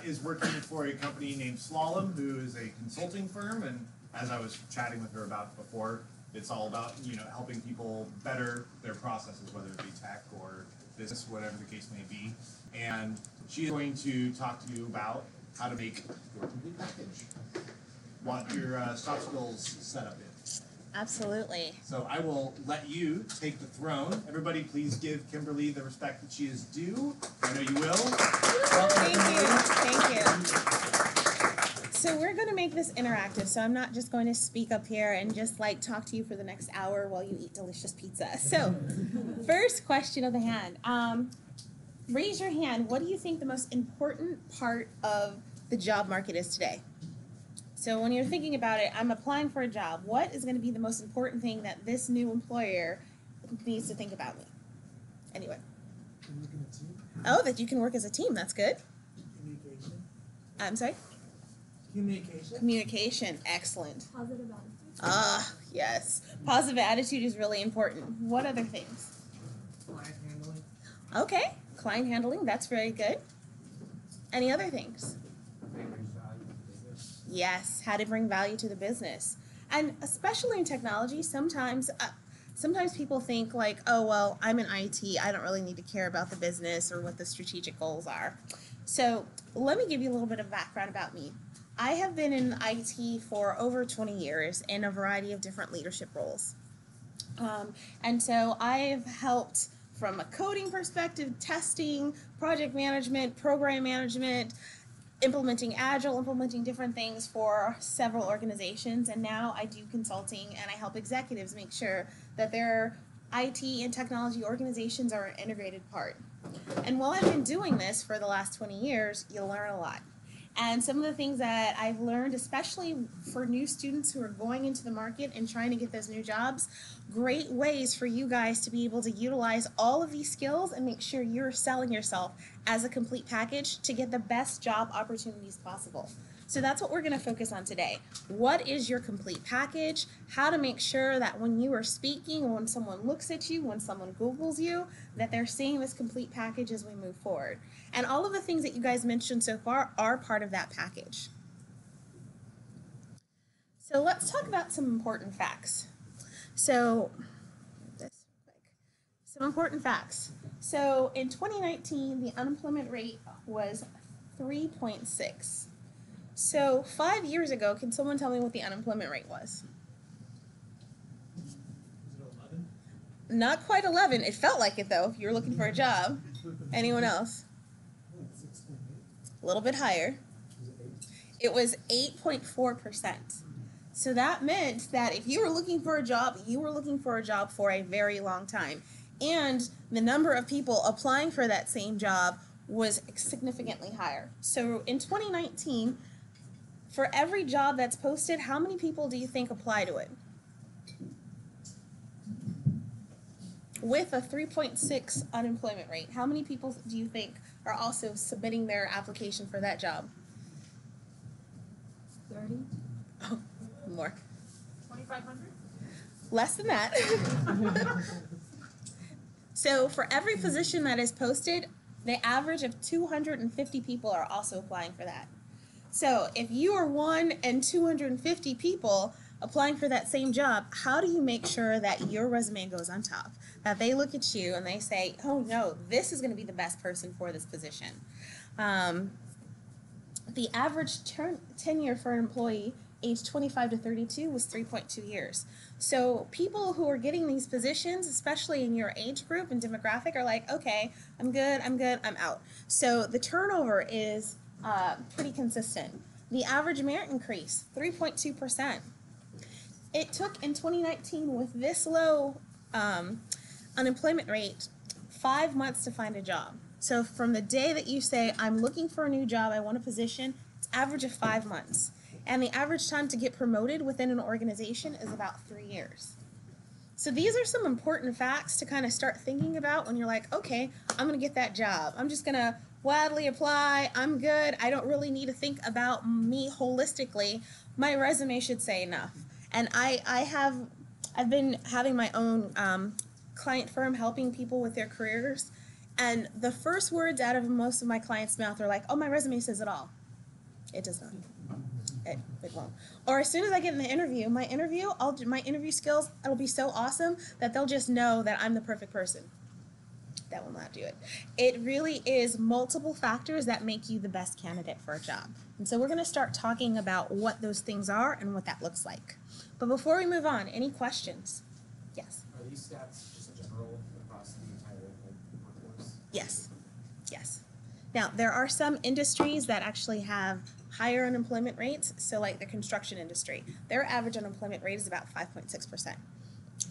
is working for a company named Slalom, who is a consulting firm, and as I was chatting with her about before, it's all about, you know, helping people better their processes, whether it be tech or business, whatever the case may be. And she is going to talk to you about how to make your complete package, what your soft skills setup is. Absolutely. So I will let you take the throne. Everybody please give Kymberlee the respect that she is due. I know you will. Thank you. Thank you. So we're going to make this interactive. So I'm not just going to speak up here and just like talk to you for the next hour while you eat delicious pizza. So first question of the hand. Raise your hand. What do you think the most important part of the job market is today? So when you're thinking about it, I'm applying for a job. What is going to be the most important thing that this new employer needs to think about me? Anyway. Oh, that you can work as a team. That's good. Communication. I'm sorry? Communication. Communication. Excellent. Positive attitude. Ah, yes. Positive attitude is really important. What other things? Client handling. Okay. Client handling. That's very good. Any other things? Yes, how to bring value to the business. And especially in technology, sometimes people think like, oh, well, I'm in IT. I don't really need to care about the business or what the strategic goals are. So let me give you a little bit of background about me. I have been in IT for over 20 years in a variety of different leadership roles. And so I've helped from a coding perspective, testing, project management, program management, implementing Agile, implementing different things for several organizations, and now I do consulting and I help executives make sure that their IT and technology organizations are an integrated part. And while I've been doing this for the last 20 years, you'll learn a lot. And some of the things that I've learned, especially for new students who are going into the market and trying to get those new jobs, great ways for you guys to be able to utilize all of these skills and make sure you're selling yourself as a complete package to get the best job opportunities possible. So that's what we're going to focus on today. What is your complete package? How to make sure that when you are speaking, when someone looks at you, when someone Googles you, that they're seeing this complete package as we move forward. And all of the things that you guys mentioned so far are part of that package. So let's talk about some important facts. So, some important facts. So in 2019, the unemployment rate was 3.6. So 5 years ago, can someone tell me what the unemployment rate was? Is it 11? Not quite 11. It felt like it though, if you were looking for a job. Anyone else? 6.8. A little bit higher. Is it 8? It was 8.4%. So that meant that if you were looking for a job, you were looking for a job for a very long time. And the number of people applying for that same job was significantly higher. So in 2019, for every job that's posted, how many people do you think apply to it? With a 3.6 unemployment rate, how many people do you think are also submitting their application for that job? 30. Oh, more. 2,500. Less than that. So for every position that is posted, the average of 250 people are also applying for that. So if you are one and 250 people applying for that same job, how do you make sure that your resume goes on top? That they look at you and they say, oh no, this is going to be the best person for this position. The average tenure for an employee aged 25 to 32 was 3.2 years. So people who are getting these positions, especially in your age group and demographic, are like, okay, I'm good, I'm out. So the turnover is pretty consistent. The average merit increase, 3.2%. It took in 2019 with this low unemployment rate 5 months to find a job. So from the day that you say, I'm looking for a new job, I want a position, it's average of 5 months. And the average time to get promoted within an organization is about 3 years. So these are some important facts to kind of start thinking about when you're like, okay, I'm going to get that job. I'm just going to wildly apply. I'm good. I don't really need to think about me holistically. My resume should say enough. And I've been having my own client firm helping people with their careers. And the first words out of most of my clients' mouth are like, oh, my resume says it all. It does not. It won't. Or as soon as I get in the interview, my interview skills, it'll be so awesome that they'll just know that I'm the perfect person. That will not do it. It really is multiple factors that make you the best candidate for a job. And so we're going to start talking about what those things are and what that looks like. But before we move on, any questions? Yes. Are these stats just a general across the entire workforce? Yes. Yes. Now, there are some industries that actually have higher unemployment rates. So like the construction industry, their average unemployment rate is about 5.6%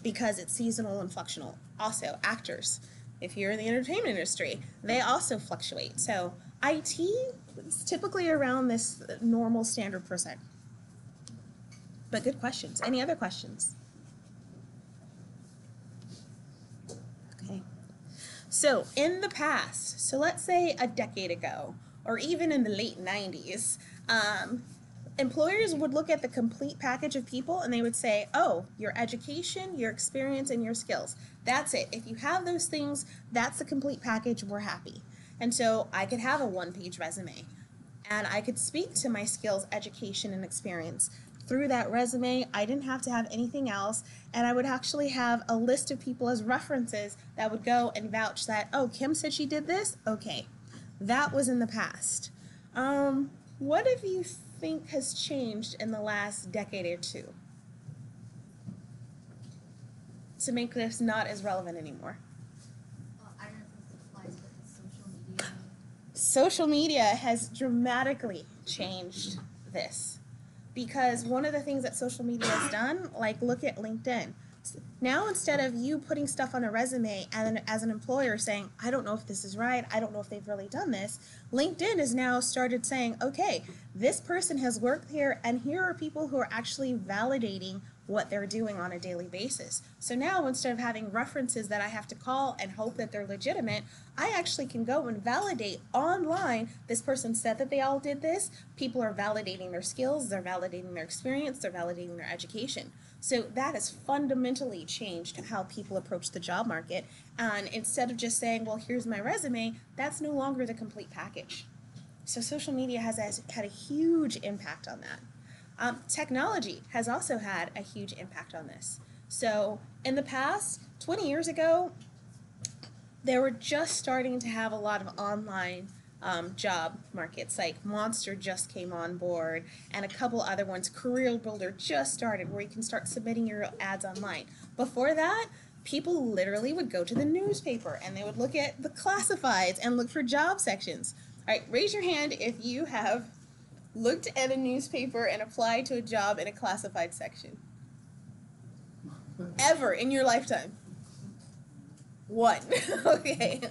because it's seasonal and fluctuational. Also, actors, if you're in the entertainment industry, they also fluctuate. So IT is typically around this normal standard percent. But good questions. Any other questions? Okay. So in the past, so let's say a decade ago, or even in the late 90s, employers would look at the complete package of people and they would say, oh, your education, your experience, and your skills. That's it. If you have those things, that's the complete package, we're happy. And so I could have a one-page resume and I could speak to my skills, education, and experience. Through that resume, I didn't have to have anything else, and I would actually have a list of people as references that would go and vouch that, oh, Kim said she did this? Okay. That was in the past. What do you think has changed in the last decade or two to make this not as relevant anymore? I don't know if this applies, but it's social media. Social media has dramatically changed this because one of the things that social media has done, like look at LinkedIn. Now instead of you putting stuff on a resume and as an employer saying, I don't know if this is right, I don't know if they've really done this, LinkedIn has now started saying, okay, this person has worked here and here are people who are actually validating what they're doing on a daily basis. So now instead of having references that I have to call and hope that they're legitimate, I actually can go and validate online, this person said that they all did this, people are validating their skills, they're validating their experience, they're validating their education. So that has fundamentally changed how people approach the job market. And instead of just saying, well, here's my resume, that's no longer the complete package. So social media has had a huge impact on that. Technology has also had a huge impact on this. So in the past, 20 years ago, they were just starting to have a lot of online job markets, like Monster just came on board and a couple other ones. Career Builder just started where you can start submitting your ads online. Before that, people literally would go to the newspaper and they would look at the classifieds and look for job sections. All right, raise your hand if you have looked at a newspaper and applied to a job in a classified section. Ever in your lifetime? One. Okay.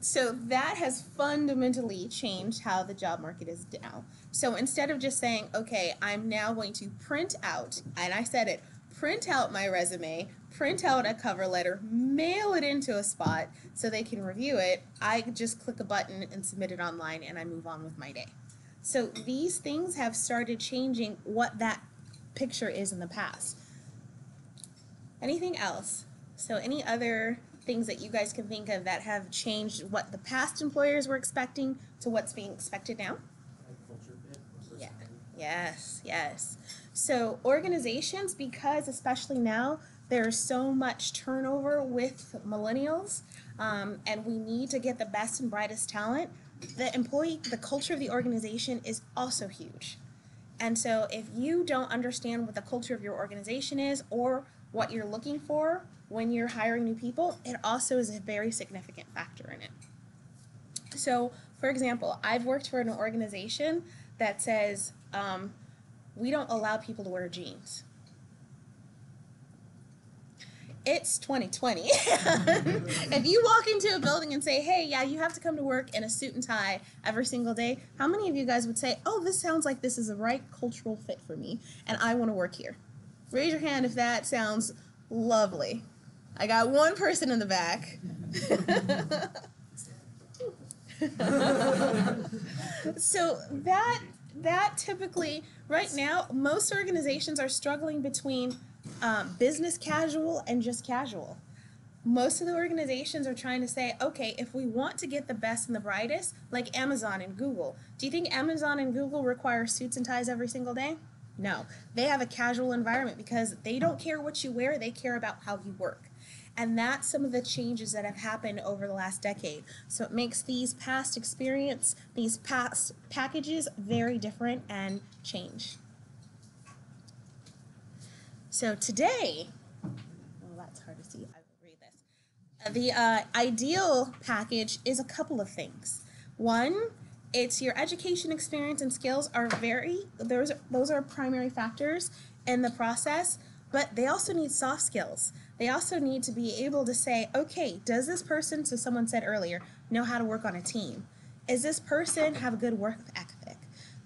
So that has fundamentally changed how the job market is now. So instead of just saying, okay, I'm now going to print out, and I said it, print out my resume, print out a cover letter, mail it into a spot so they can review it, I just click a button and submit it online and I move on with my day. So these things have started changing what that picture is in the past. Anything else? So any other things that you guys can think of that have changed what the past employers were expecting to what's being expected now? Like culture fit or Yeah. personality? Yes, yes. So organizations, because especially now there's so much turnover with millennials, and we need to get the best and brightest talent, the culture of the organization is also huge. And so if you don't understand what the culture of your organization is or what you're looking for when you're hiring new people, it also is a very significant factor in it. So, for example, I've worked for an organization that says, we don't allow people to wear jeans. It's 2020. If you walk into a building and say, hey, yeah, you have to come to work in a suit and tie every single day, how many of you guys would say, oh, this sounds like this is the right cultural fit for me and I want to work here? Raise your hand if that sounds lovely. I got one person in the back. So that typically, right now, most organizations are struggling between business casual and just casual. Most of the organizations are trying to say, okay, if we want to get the best and the brightest, like Amazon and Google, do you think Amazon and Google require suits and ties every single day? No. They have a casual environment because they don't care what you wear, they care about how you work. And that's some of the changes that have happened over the last decade. So it makes these past experience, these past packages very different and change. So today, well, that's hard to see. I will read this. The ideal package is a couple of things. One, it's your education experience and skills are those are primary factors in the process, but they also need soft skills. They also need to be able to say, okay, does this person, so someone said earlier, know how to work on a team? Is this person have a good work ethic?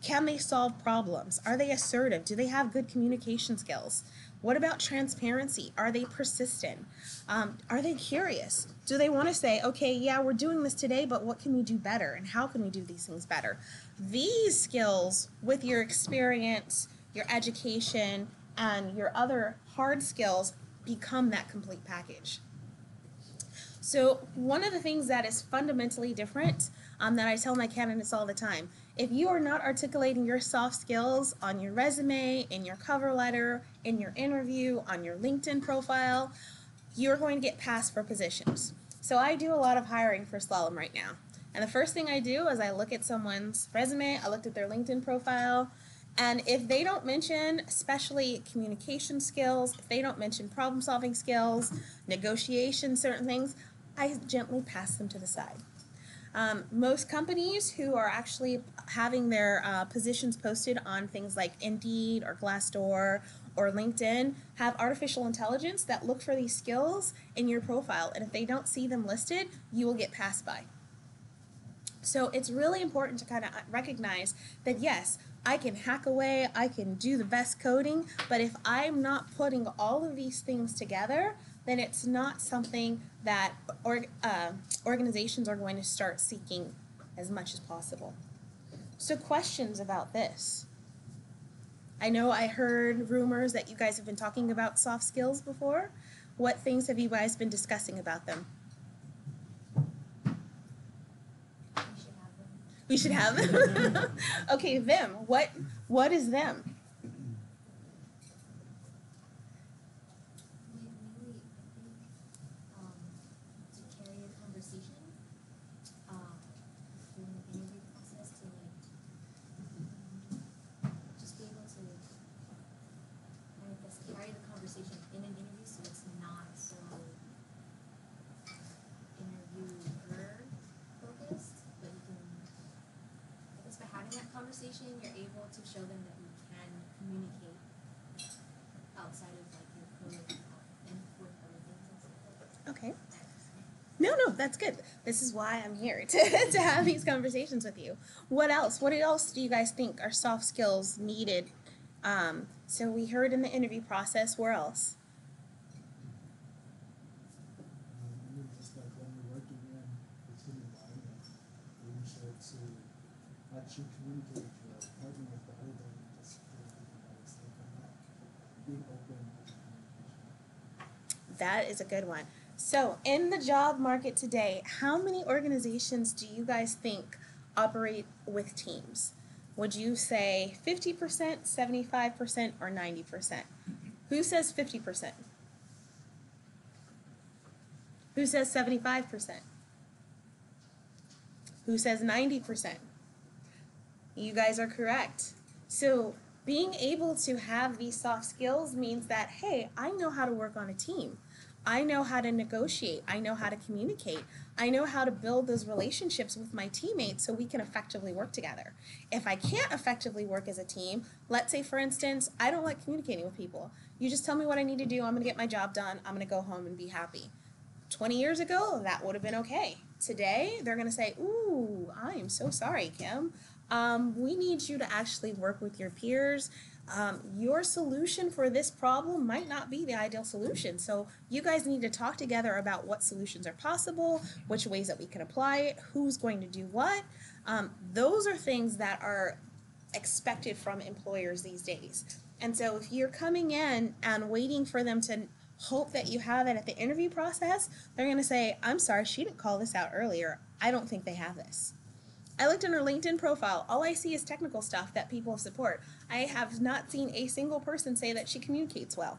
Can they solve problems? Are they assertive? Do they have good communication skills? What about transparency? Are they persistent? Are they curious? Do they want to say, okay, yeah, we're doing this today, but what can we do better? And how can we do these things better? These skills, with your experience, your education, and your other hard skills, become that complete package. So one of the things that is fundamentally different that I tell my candidates all the time, if you are not articulating your soft skills on your resume, in your cover letter, in your interview, on your LinkedIn profile, you're going to get passed for positions. So I do a lot of hiring for Slalom right now. And the first thing I do is I look at someone's resume, I looked at their LinkedIn profile, and if they don't mention, especially communication skills, if they don't mention problem solving skills, negotiation, certain things, I gently pass them to the side. Most companies who are actually having their positions posted on things like Indeed or Glassdoor or LinkedIn have artificial intelligence that look for these skills in your profile. And if they don't see them listed, you will get passed by. So it's really important to kind of recognize that, yes, I can hack away, I can do the best coding, but if I'm not putting all of these things together, then it's not something that organizations are going to start seeking as much as possible. So questions about this? I know I heard rumors that you guys have been talking about soft skills before. What things have you guys been discussing about them? We should have them. Okay, them. What is them? Mainly, I think, to carry a conversation, during the interview process to just be able to kind of just carry the conversation in an interview so it's not so interviewer focused, but you can, I guess by having that conversation, you're able to show them that you can communicate outside of like your code and with other things and stuff like that. Okay. No, that's good. This is why I'm here, to have these conversations with you. What else? What else do you guys think are soft skills needed? So we heard in the interview process, where else? Just like when you're working in a team environment, you should to actually communicate with your partner better than just being open to communication. That is a good one. So in the job market today, how many organizations do you guys think operate with teams? Would you say 50%, 75%, or 90%? Who says 50%? Who says 75%? Who says 90%? You guys are correct. So being able to have these soft skills means that, hey, I know how to work on a team. I know how to negotiate. I know how to communicate. I know how to build those relationships with my teammates so we can effectively work together. If I can't effectively work as a team, let's say, for instance, I don't like communicating with people. You just tell me what I need to do. I'm going to get my job done. I'm going to go home and be happy. 20 years ago, that would have been okay. Today, they're going to say, ooh, I am so sorry, Kim. We need you to actually work with your peers. Your solution for this problem might not be the ideal solution. So you guys need to talk together about what solutions are possible, which ways that we can apply it, who's going to do what. Those are things that are expected from employers these days. And so if you're coming in and waiting for them to hope that you have it at the interview process, they're going to say, I'm sorry, she didn't call this out earlier. I don't think they have this. I looked in her LinkedIn profile. All I see is technical stuff that people support. I have not seen a single person say that she communicates well.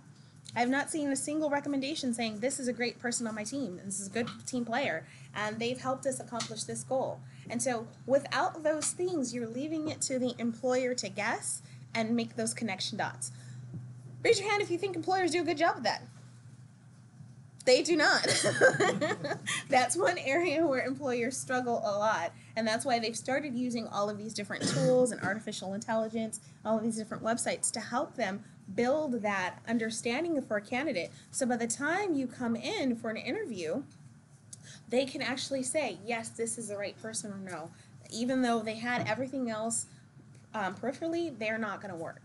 I have not seen a single recommendation saying this is a great person on my team, this is a good team player, and they've helped us accomplish this goal. And so without those things, you're leaving it to the employer to guess and make those connection dots. Raise your hand if you think employers do a good job of that. They do not. That's one area where employers struggle a lot. And that's why they've started using all of these different tools and artificial intelligence, all of these different websites to help them build that understanding for a candidate. So by the time you come in for an interview, they can actually say, yes, this is the right person, or no. Even though they had everything else peripherally, they're not going to work.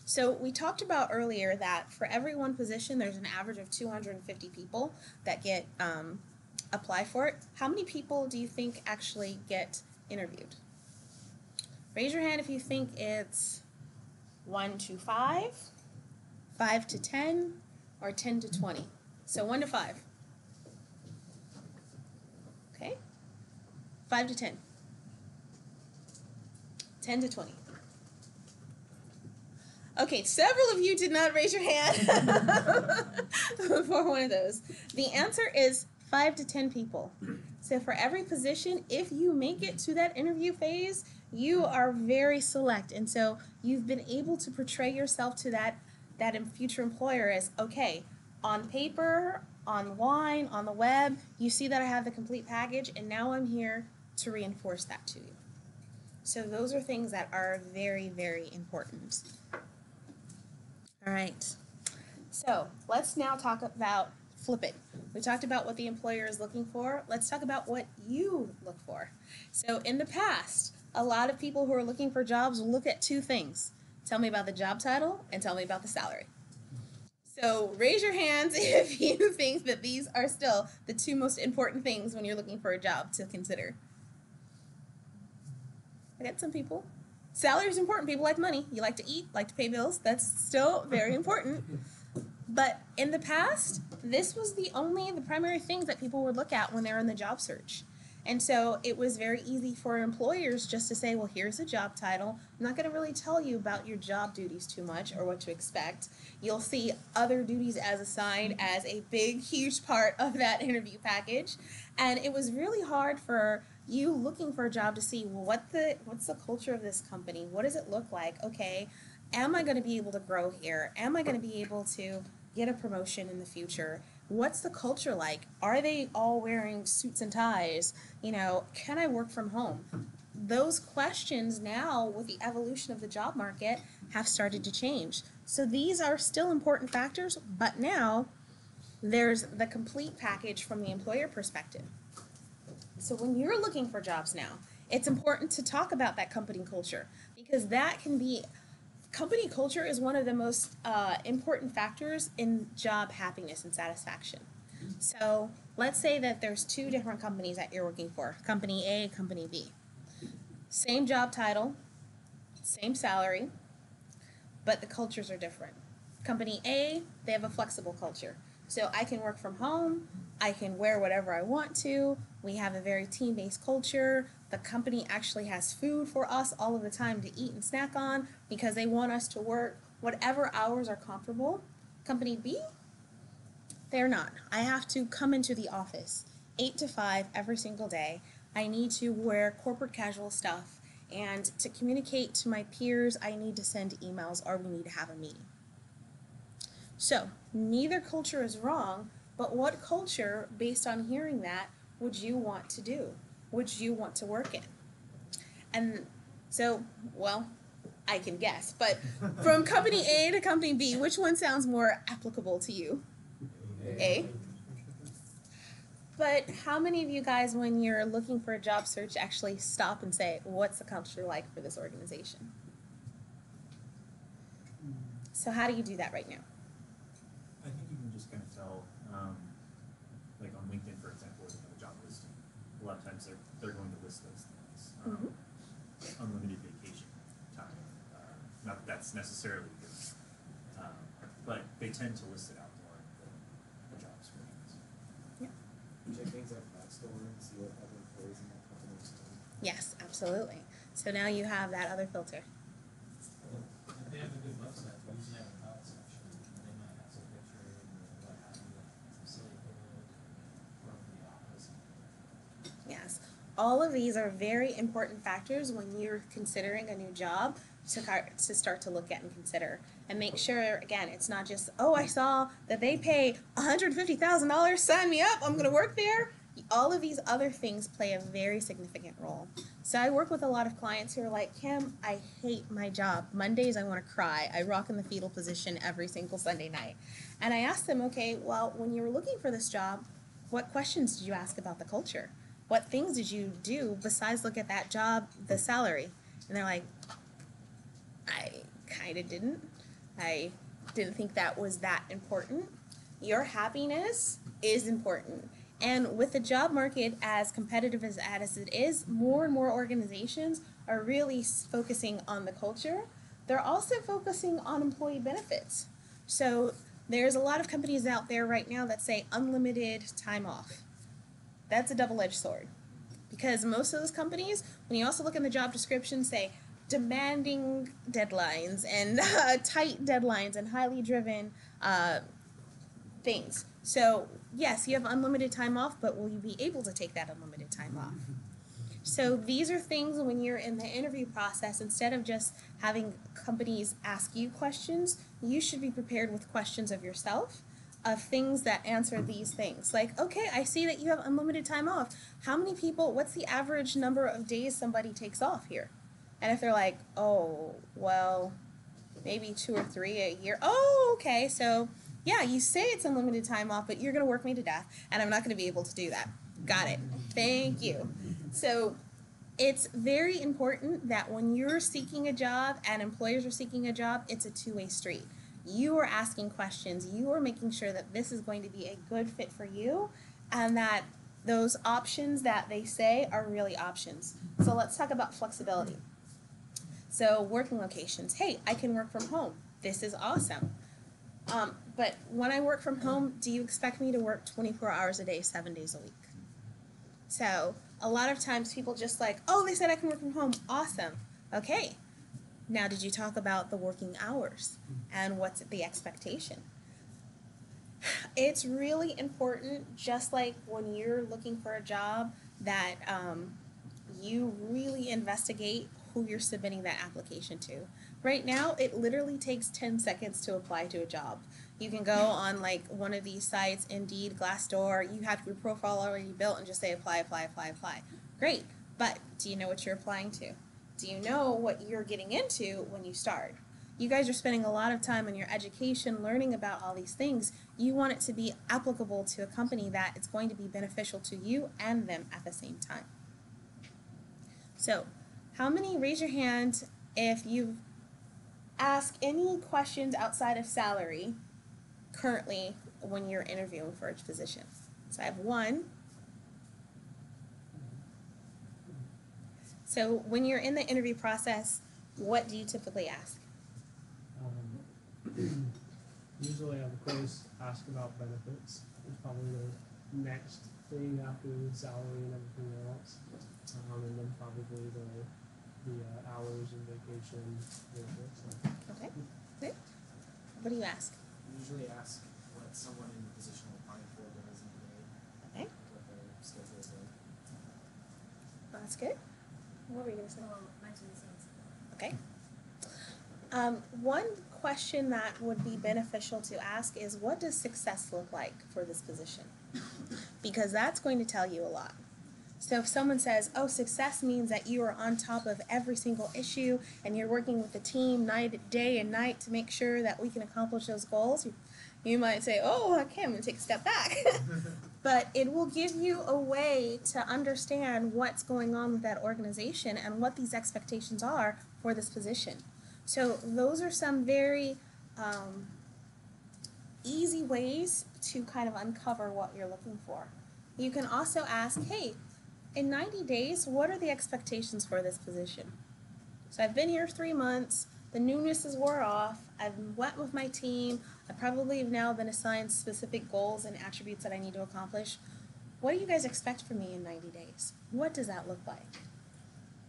So we talked about earlier that for every one position, there's an average of 250 people that get apply for it. How many people do you think actually get interviewed? Raise your hand if you think it's 1 to 5, 5 to 10, or 10 to 20. So 1 to 5. Okay? 5 to 10. 10 to 20. Okay, several of you did not raise your hand for one of those. The answer is 5 to 10 people. So for every position, if you make it to that interview phase, you are very select. And so you've been able to portray yourself to that future employer as, okay, on paper, online, on the web, you see that I have the complete package, and now I'm here to reinforce that to you. So those are things that are very, very important. All right, so let's now talk about flip it. We talked about what the employer is looking for. Let's talk about what you look for. So in the past, a lot of people who are looking for jobs will look at two things. Tell me about the job title and tell me about the salary. So raise your hands if you think that these are still the two most important things when you're looking for a job to consider. I got some people. Salary is important. People like money. You like to eat, like to pay bills. That's still very important. But in the past, this was the primary things that people would look at when they're in the job search. And so it was very easy for employers just to say, well, here's a job title. I'm not going to really tell you about your job duties too much or what to expect. You'll see other duties as assigned as a big, huge part of that interview package. And it was really hard for you looking for a job to see, well, what's the culture of this company? What does it look like? Okay, am I going to be able to grow here? Am I going to be able to get a promotion in the future? What's the culture like? Are they all wearing suits and ties? You know, can I work from home? Those questions now, with the evolution of the job market, have started to change. So these are still important factors, but now there's the complete package from the employer perspective. So when you're looking for jobs now, it's important to talk about that company culture, because company culture is one of the most important factors in job happiness and satisfaction. So let's say that there's two different companies that you're working for, company A, company B. Same job title, same salary, but the cultures are different. Company A, they have a flexible culture. So I can work from home, I can wear whatever I want to, we have a very team-based culture, the company actually has food for us all of the time to eat and snack on because they want us to work whatever hours are comfortable. Company B, they're not. I have to come into the office 8 to 5 every single day. I need to wear corporate casual stuff, and to communicate to my peers, I need to send emails or we need to have a meeting. So neither culture is wrong, but what culture, based on hearing that, would you want to do? Would you want to work in? And so, well, I can guess, but from company A to company B, which one sounds more applicable to you? A. But how many of you guys, when you're looking for a job search, actually stop and say, what's the culture like for this organization? So how do you do that right now? I think you can just kind of tell, like on LinkedIn, for example, when you have a job listing, a lot of times they're going to list those things. Unlimited vacation time. Not that that's necessarily good, but they tend to list it out more. check things like Glassdoor and see what other employees in that company are doing. Yes, absolutely. So now you have that other filter. If they have a good website, they usually have a about section, and they might have some pictures or what have you, some silly photos from the office. Yes. All of these are very important factors when you're considering a new job to start to look at and consider. And make sure, again, it's not just, oh, I saw that they pay $150,000, sign me up, I'm going to work there. All of these other things play a very significant role. So I work with a lot of clients who are like, Kim, I hate my job. Mondays I want to cry. I rock in the fetal position every single Sunday night. And I ask them, okay, well, when you were looking for this job, what questions did you ask about the culture? What things did you do besides look at that job, the salary? And they're like, I kind of didn't. I didn't think that was that important. Your happiness is important. And with the job market as competitive as it is, more and more organizations are really focusing on the culture. They're also focusing on employee benefits. So there's a lot of companies out there right now that say unlimited time off. That's a double-edged sword. Because most of those companies, when you also look in the job description, say demanding deadlines and tight deadlines and highly driven things. So yes, you have unlimited time off, but will you be able to take that unlimited time off? So these are things when you're in the interview process, instead of just having companies ask you questions, you should be prepared with questions of yourself, of things that answer these things. Like, okay, I see that you have unlimited time off. How many people, what's the average number of days somebody takes off here? And if they're like, oh, well, maybe 2 or 3 a year. Oh, okay, so yeah, you say it's unlimited time off, but you're going to work me to death, and I'm not going to be able to do that. Got it. Thank you. So it's very important that when you're seeking a job and employers are seeking a job, it's a two-way street. You are asking questions. You are making sure that this is going to be a good fit for you, and that those options that they say are really options. So let's talk about flexibility. So working locations. Hey, I can work from home. This is awesome. But when I work from home, do you expect me to work 24 hours a day, 7 days a week? So a lot of times people just like, oh, they said I can work from home. Awesome. Okay. Now, did you talk about the working hours and what's the expectation? It's really important, just like when you're looking for a job, that you really investigate who you're submitting that application to. Right now, it literally takes 10 seconds to apply to a job. You can go on like one of these sites, Indeed, Glassdoor, you have your profile already built and just say apply, apply, apply, apply. Great, but do you know what you're applying to? Do you know what you're getting into when you start? You guys are spending a lot of time in your education learning about all these things. You want it to be applicable to a company that it's going to be beneficial to you and them at the same time. So, how many, raise your hand if you've asked any questions outside of salary currently when you're interviewing for a position? So I have one. So when you're in the interview process, what do you typically ask? Usually I would always ask about benefits. It's probably the next thing after the salary and everything else. And then probably the hours and vacation benefits. Okay. Good. What do you ask? Usually ask what someone in the position applying for does in a day, Okay. what their schedule is like. Well, that's good. What were you going to say? Well, mine's the same. Okay. One question that would be beneficial to ask is, what does success look like for this position? Because that's going to tell you a lot. So if someone says, oh, success means that you are on top of every single issue and you're working with the team day and night to make sure that we can accomplish those goals, you might say, oh, okay, I'm going to take a step back. But it will give you a way to understand what's going on with that organization and what these expectations are for this position. So those are some very easy ways to kind of uncover what you're looking for. You can also ask, hey, in 90 days, what are the expectations for this position? So I've been here 3 months, the newness is wore off, I've went with my team, I probably have now been assigned specific goals and attributes that I need to accomplish. what do you guys expect from me in 90 days? What does that look like?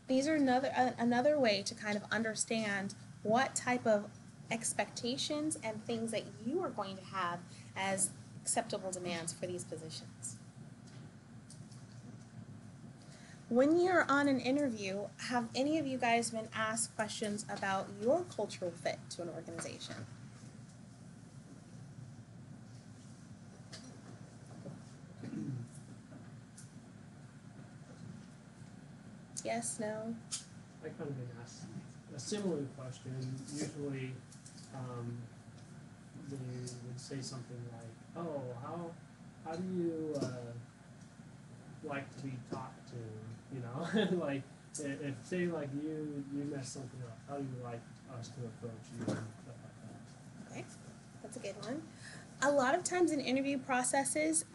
These are another way to kind of understand what type of expectations and things that you are going to have as acceptable demands for these positions. When you're on an interview, have any of you guys been asked questions about your cultural fit to an organization? Yes, no? I kind of been asked a similar question. Usually, they would say something like, "Oh, how do you like to be talked to?" You know, like if say like you mess something up, how do you like us to approach you and stuff like that? Okay, that's a good one. A lot of times in interview processes,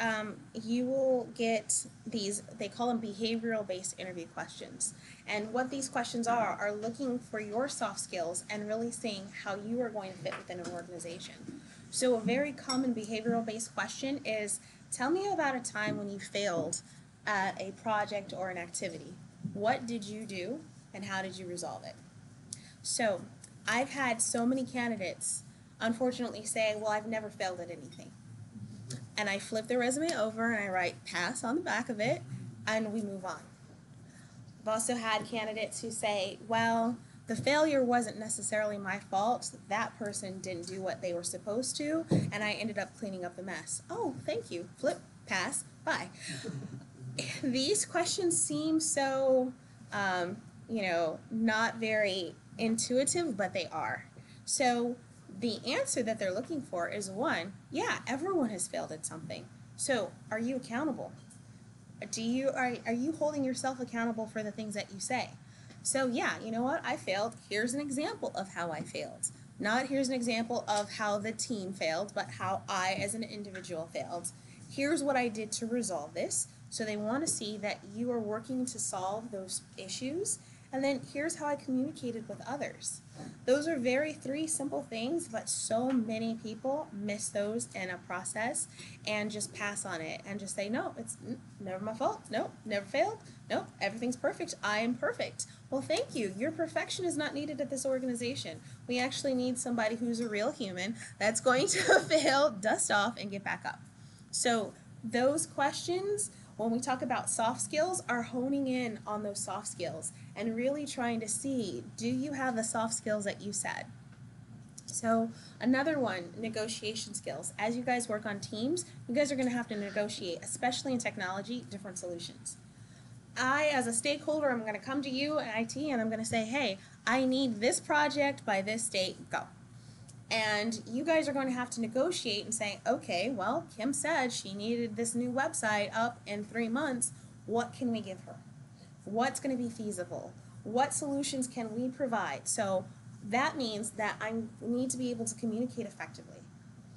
you will get these, they call them behavioral based interview questions. And what these questions are looking for your soft skills and really seeing how you are going to fit within an organization. So a very common behavioral based question is, tell me about a time when you failed at a project or an activity. What did you do and how did you resolve it? So I've had so many candidates unfortunately say, well, I've never failed at anything. And I flip the resume over and I write pass on the back of it and we move on. I've also had candidates who say, well, the failure wasn't necessarily my fault. That person didn't do what they were supposed to and I ended up cleaning up the mess. Oh, thank you. Flip, pass, bye. These questions seem so, not very intuitive, but they are. So the answer that they're looking for is one, yeah, everyone has failed at something. So are you accountable? Are you holding yourself accountable for the things that you say? So yeah, you know what, I failed. Here's an example of how I failed. Not here's an example of how the team failed, but how I as an individual failed. Here's what I did to resolve this. So they want to see that you are working to solve those issues. And then here's how I communicated with others. Those are three simple things, but so many people miss those in a process and just pass on it and just say, no, it's never my fault. Nope, never failed. Nope, everything's perfect. I am perfect. Well, thank you. Your perfection is not needed at this organization. We actually need somebody who's a real human that's going to fail, dust off, and get back up. So those questions, when we talk about soft skills, are honing in on those soft skills and really trying to see, do you have the soft skills that you said? So another one, negotiation skills. As you guys work on teams, you guys are going to have to negotiate, especially in technology, different solutions. I, as a stakeholder, I'm going to come to you at IT and I'm going to say, hey, I need this project by this date, go. And you guys are going to have to negotiate and say, okay, well, Kim said she needed this new website up in 3 months. What can we give her? What's going to be feasible? What solutions can we provide? So that means that I need to be able to communicate effectively.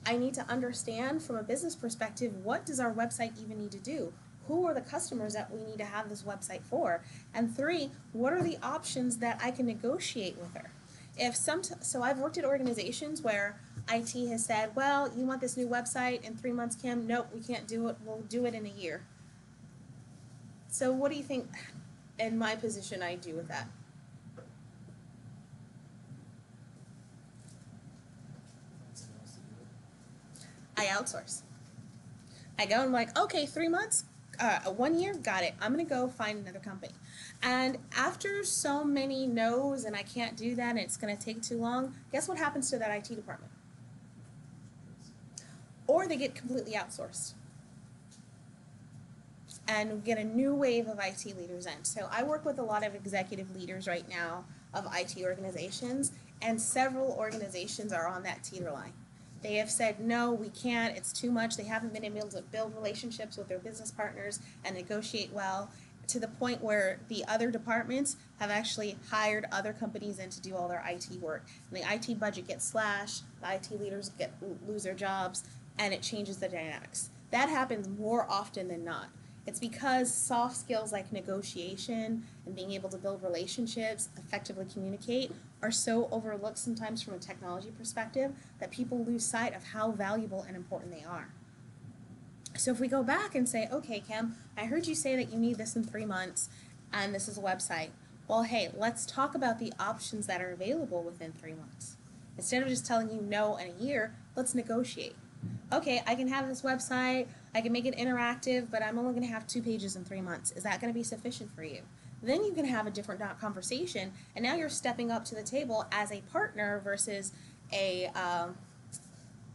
I need to understand from a business perspective, what does our website even need to do? Who are the customers that we need to have this website for? And 3, what are the options that I can negotiate with her? So I've worked at organizations where IT has said, well, you want this new website in 3 months, Kim? Nope, we can't do it. We'll do it in a year. So what do you think, in my position, I do with that? I outsource. I go and I'm like, okay, 3 months, 1 year, got it. I'm going to go find another company. And after so many no's and I can't do that and it's going to take too long, guess what happens to that IT department? Or they get completely outsourced. And we get a new wave of IT leaders in. So I work with a lot of executive leaders right now of IT organizations, and several organizations are on that teeter line. They have said, no, we can't, it's too much. They haven't been able to build relationships with their business partners and negotiate well, to the point where the other departments have actually hired other companies in to do all their IT work. And the IT budget gets slashed, the IT leaders lose their jobs, and it changes the dynamics. That happens more often than not. It's because soft skills like negotiation and being able to build relationships, effectively communicate, are so overlooked sometimes from a technology perspective that people lose sight of how valuable and important they are. So if we go back and say, okay, Kim, I heard you say that you need this in 3 months, and this is a website. Well, hey, let's talk about the options that are available within 3 months. Instead of just telling you no in a year, let's negotiate. Okay, I can have this website, I can make it interactive, but I'm only going to have 2 pages in 3 months. Is that going to be sufficient for you? Then you can have a different conversation, and now you're stepping up to the table as a partner versus a, I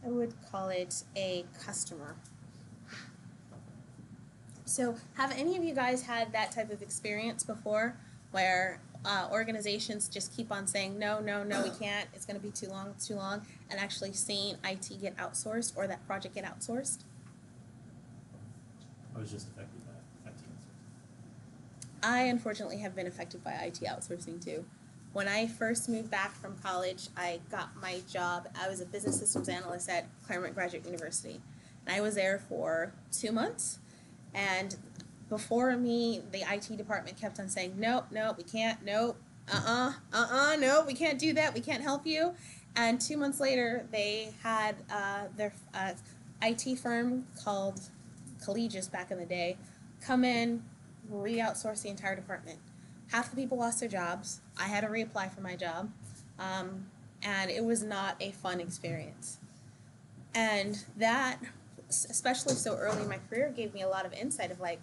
would call it a customer. So have any of you guys had that type of experience before where organizations just keep on saying, no, no, no, we can't, it's going to be too long, and actually seeing IT get outsourced or that project get outsourced? I was just affected by IT outsourcing. I unfortunately have been affected by IT outsourcing too. When I first moved back from college, I got my job. I was a business systems analyst at Claremont Graduate University, and I was there for 2 months. And before me, the IT department kept on saying, nope, nope, we can't, nope, no, we can't do that, we can't help you. And 2 months later, they had their IT firm called Collegius back in the day come in, re-outsource the entire department. Half the people lost their jobs. I had to reapply for my job. And it was not a fun experience. And that, especially so early in my career, gave me a lot of insight of like,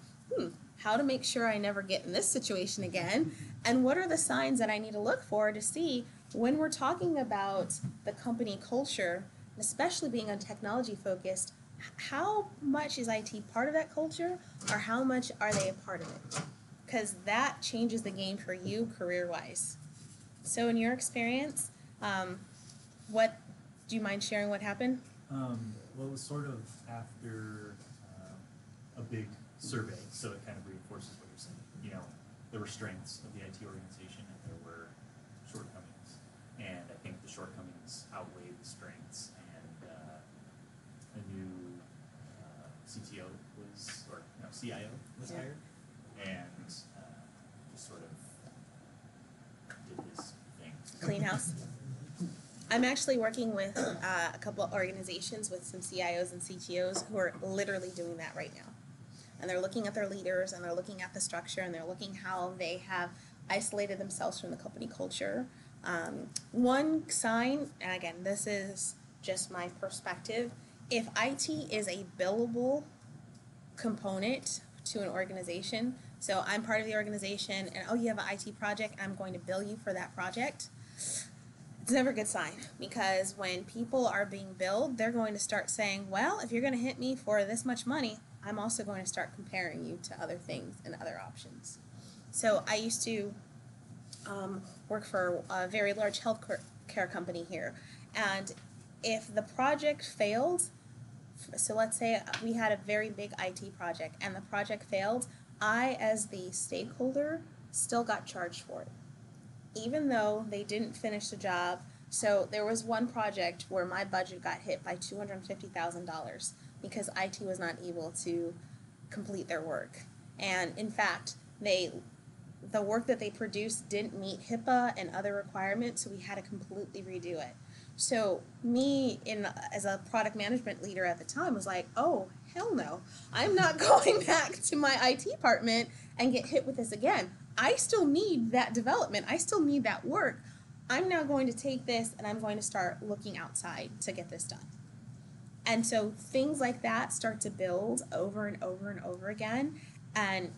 how to make sure I never get in this situation again, and what are the signs that I need to look for to see when we're talking about the company culture, especially being on technology focused, how much is IT part of that culture, or how much are they a part of it? Because that changes the game for you career-wise. So in your experience, what do you mind sharing what happened? Well, it was sort of after a big survey, so it kind of reinforces what you're saying. You know, there were strengths of the IT organization and there were shortcomings. And I think the shortcomings outweighed the strengths, and a new CTO was, or no, CIO was hired, and just sort of did his thing. Clean house. I'm actually working with a couple of organizations with some CIOs and CTOs who are literally doing that right now. And they're looking at their leaders, and they're looking at the structure, and they're looking how they have isolated themselves from the company culture. One sign, and again, this is just my perspective, if IT is a billable component to an organization, so I'm part of the organization, and oh, you have an IT project, I'm going to bill you for that project, it's never a good sign, because when people are being billed, they're going to start saying, well, if you're going to hit me for this much money, I'm also going to start comparing you to other things and other options. So I used to work for a very large health care company here, and if the project failed, so let's say we had a very big IT project and the project failed, I, as the stakeholder, still got charged for it, even though they didn't finish the job. So there was one project where my budget got hit by $250,000 because IT was not able to complete their work. And in fact, the work that they produced didn't meet HIPAA and other requirements, so we had to completely redo it. So me, as a product management leader at the time, was like, oh, hell no. I'm not going back to my IT department and get hit with this again. I still need that development. I still need that work. I'm now going to take this and I'm going to start looking outside to get this done. And so things like that start to build over and over and over again. And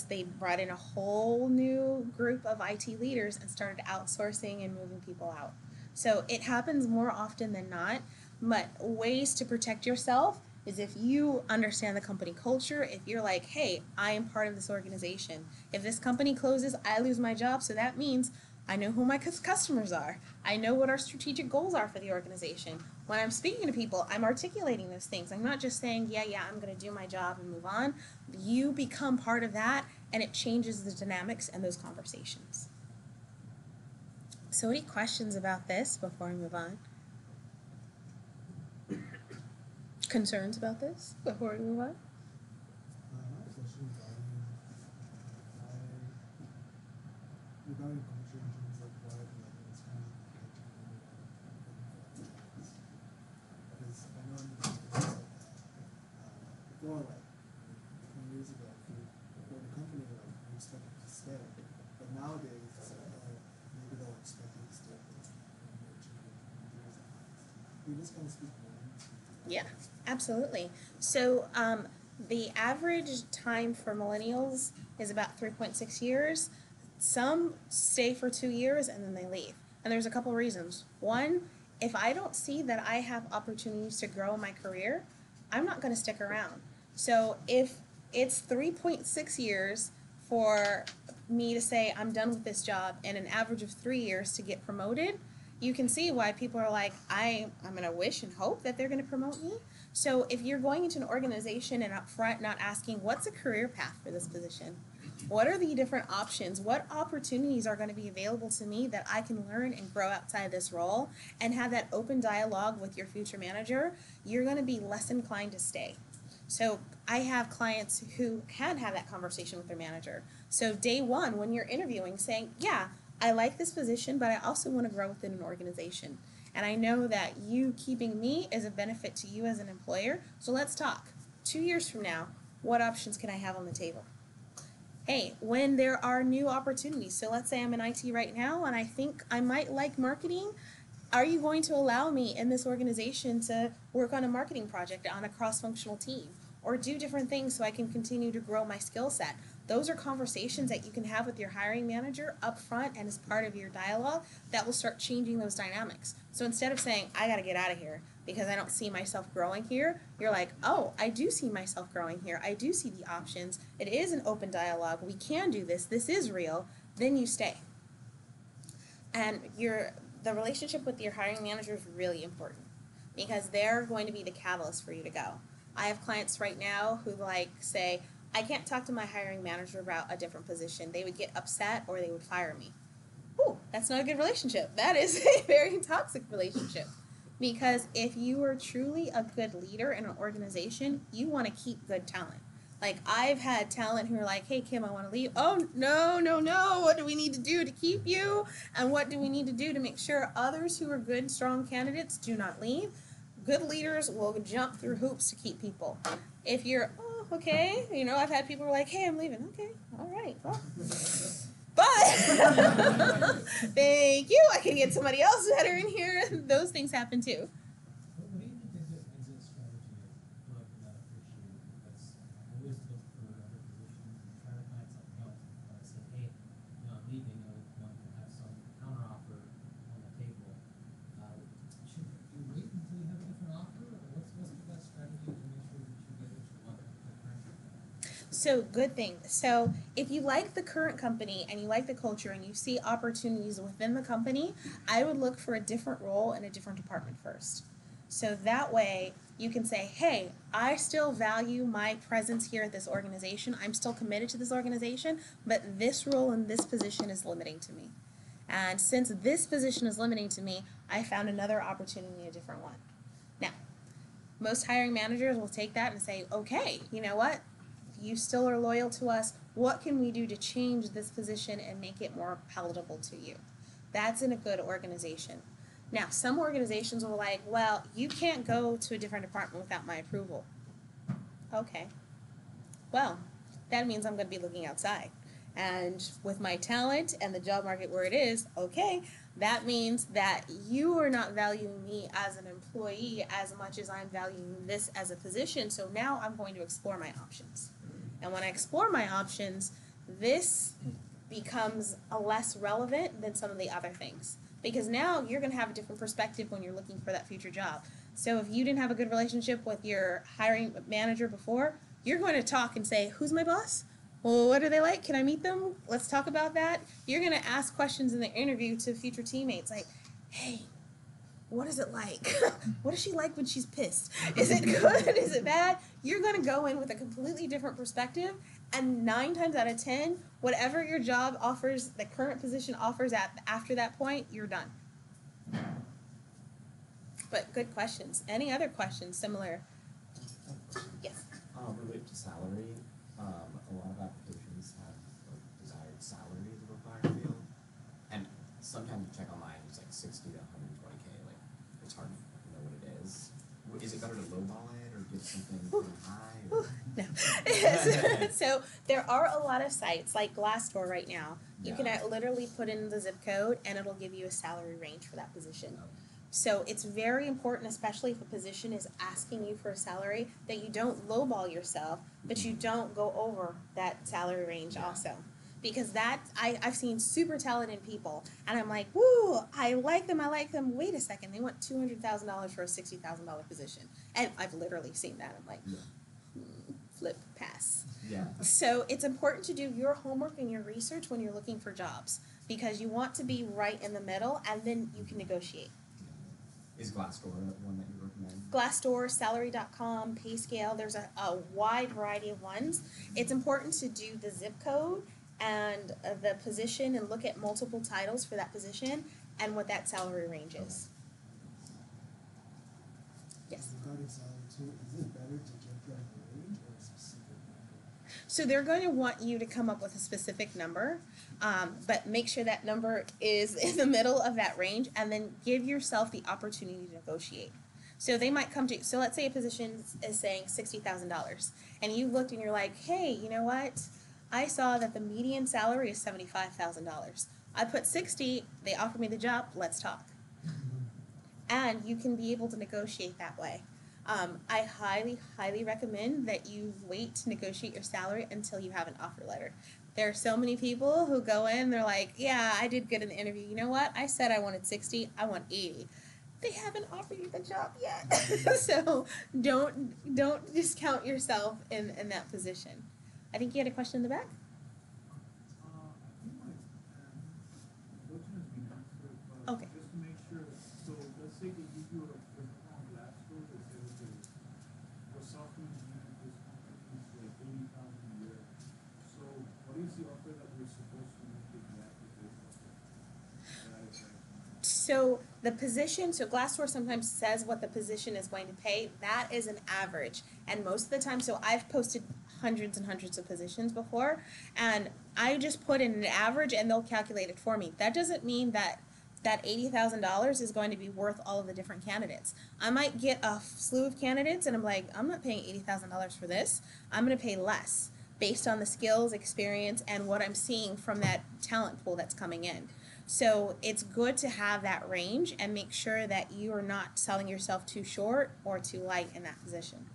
they brought in a whole new group of IT leaders and started outsourcing and moving people out. So it happens more often than not, but ways to protect yourself is if you understand the company culture, if you're like, hey, I am part of this organization. If this company closes, I lose my job, so that means I know who my customers are. I know what our strategic goals are for the organization. When I'm speaking to people, I'm articulating those things. I'm not just saying, yeah, I'm going to do my job and move on. You become part of that, and it changes the dynamics and those conversations. So any questions about this before we move on? Concerns about this before we move on? My question regarding culture in terms of why it's kind of because I know in the business like that, before, like 20 years ago, if you were in a company, like you expected to stay. But nowadays, it's like, maybe they'll expect you to stay for years at least. You just kind of speak more. Yeah, absolutely. So the average time for millennials is about 3.6 years. Some stay for 2 years and then they leave. And there's a couple reasons. One, if I don't see that I have opportunities to grow in my career, I'm not going to stick around. So if it's 3.6 years for me to say I'm done with this job and an average of 3 years to get promoted, you can see why people are like, I'm going to wish and hope that they're going to promote me. So if you're going into an organization and up front not asking, what's a career path for this position? What are the different options? What opportunities are going to be available to me that I can learn and grow outside this role, and have that open dialogue with your future manager, you're going to be less inclined to stay. So I have clients who can have that conversation with their manager. So day one, when you're interviewing, saying, yeah, I like this position, but I also want to grow within an organization. And I know that you keeping me is a benefit to you as an employer. So let's talk. 2 years from now, what options can I have on the table? Hey, when there are new opportunities, so let's say I'm in IT right now and I think I might like marketing, are you going to allow me in this organization to work on a marketing project on a cross-functional team, or do different things so I can continue to grow my skill set? Those are conversations that you can have with your hiring manager up front and as part of your dialogue that will start changing those dynamics. So instead of saying, I got to get out of here because I don't see myself growing here, you're like, oh, I do see myself growing here. I do see the options. It is an open dialogue. We can do this. This is real. Then you stay. And the relationship with your hiring manager is really important because they're going to be the catalyst for you to go. I have clients right now who say, I can't talk to my hiring manager about a different position. They would get upset or they would fire me. Ooh, that's not a good relationship. That is a very toxic relationship. Because if you are truly a good leader in an organization, you want to keep good talent. Like, I've had talent who are like, hey, Kim, I want to leave. Oh, no. What do we need to do to keep you? And what do we need to do to make sure others who are good, strong candidates do not leave? Good leaders will jump through hoops to keep people. If you're, okay, I've had people who are like, hey, I'm leaving. Okay, all right, well. But, thank you, I can get somebody else better in here. Those things happen too. What do you think is an exit strategy of like that issue? That's always look for other positions and try to find something else. Say, hey, I'm leaving. I want to have some counter offer on the table. Should you wait until you have a different offer, or what's the best strategy to make sure that you get what you want with the current company? So, good thing. So, if you like the current company and you like the culture and you see opportunities within the company, I would look for a different role in a different department first. So that way you can say, hey, I still value my presence here at this organization. I'm still committed to this organization, but this role in this position is limiting to me. And since this position is limiting to me, I found another opportunity, a different one. Now, most hiring managers will take that and say, okay, you know what? You still are loyal to us. What can we do to change this position and make it more palatable to you? That's in a good organization. Now, some organizations will like, well, you can't go to a different department without my approval. Okay. Well, that means I'm going to be looking outside. And with my talent and the job market where it is, okay, that means that you are not valuing me as an employee as much as I'm valuing this as a position. So now I'm going to explore my options. And when I explore my options, this becomes less relevant than some of the other things. Because now you're going to have a different perspective when you're looking for that future job. So if you didn't have a good relationship with your hiring manager before, you're going to talk and say, who's my boss? Well, what are they like? Can I meet them? Let's talk about that. You're going to ask questions in the interview to future teammates like, hey, what is it like? What is she like when she's pissed? Is it good? Is it bad? You're going to go in with a completely different perspective, and 9 times out of 10, whatever your job offers, the current position offers after that point, you're done. But good questions. Any other questions similar? Yes. Related to salary, a lot of applications have desired salary as a required field, and sometimes you check online, it's like 60 to 120K. Like, it's hard to know what it is. Is it better to lowball it or get something pretty high? Or? No. So there are a lot of sites like Glassdoor right now. You can Yeah. literally put in the zip code and it'll give you a salary range for that position. Oh. So it's very important, especially if a position is asking you for a salary, that you don't lowball yourself, but you don't go over that salary range Yeah. also. Because I've seen super talented people, and I'm like, woo, I like them. Wait a second, they want $200,000 for a $60,000 position. And I've literally seen that. I'm like, Yeah. flip, pass. Yeah. So it's important to do your homework and your research when you're looking for jobs, because you want to be right in the middle, and then you can negotiate. Is Glassdoor one that you recommend? Glassdoor, Salary.com, PayScale, there's a wide variety of ones. It's important to do the zip code and the position and look at multiple titles for that position and what that salary range is. Yes. Regarding salary too, is it better to give them a range or a specific number? So they're going to want you to come up with a specific number, but make sure that number is in the middle of that range, and then give yourself the opportunity to negotiate. So they might come to you. So let's say a position is saying $60,000, and you looked and you're like, hey, you know what? I saw that the median salary is $75,000. I put 60. They offered me the job. Let's talk. And you can be able to negotiate that way. I highly, highly recommend that you wait to negotiate your salary until you have an offer letter. There are so many people who go in, they're like, yeah, I did good in the interview. You know what? I said I wanted 60, I want 80. They haven't offered you the job yet. So don't discount yourself in that position. I think you had a question in the back? I think my question has been answered, but Okay. just to make sure, so let's say they give you a on Glassdoor, they say, okay, for software engineer, this company is like 80,000 a year. So what is the offer that we're supposed to make exactly based on that? So the position, so Glassdoor sometimes says what the position is going to pay. That is an average. And most of the time, so I've posted hundreds and hundreds of positions before, and I just put in an average and they'll calculate it for me. That doesn't mean that $80,000 is going to be worth all of the different candidates. I might get a slew of candidates and I'm like, I'm not paying $80,000 for this. I'm going to pay less based on the skills, experience, and what I'm seeing from that talent pool that's coming in. So it's good to have that range and make sure that you are not selling yourself too short or too light in that position.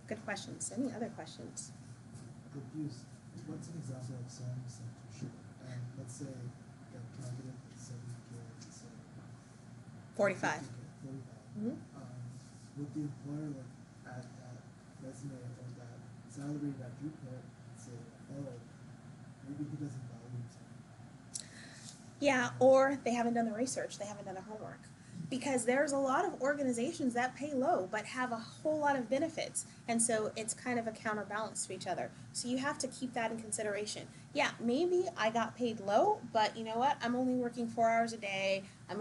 Good questions. Any other questions? Confused. What's an example of selling yourself too short? Let's say a candidate is 70K, let's say 45. 45. Would the employer look at that resume or that salary that you put and say, oh, maybe he doesn't value himself? Yeah, or they haven't done the research, they haven't done their homework. Because there's a lot of organizations that pay low but have a whole lot of benefits. And so it's kind of a counterbalance to each other. So you have to keep that in consideration. Yeah, maybe I got paid low, but you know what? I'm only working 4 hours a day. I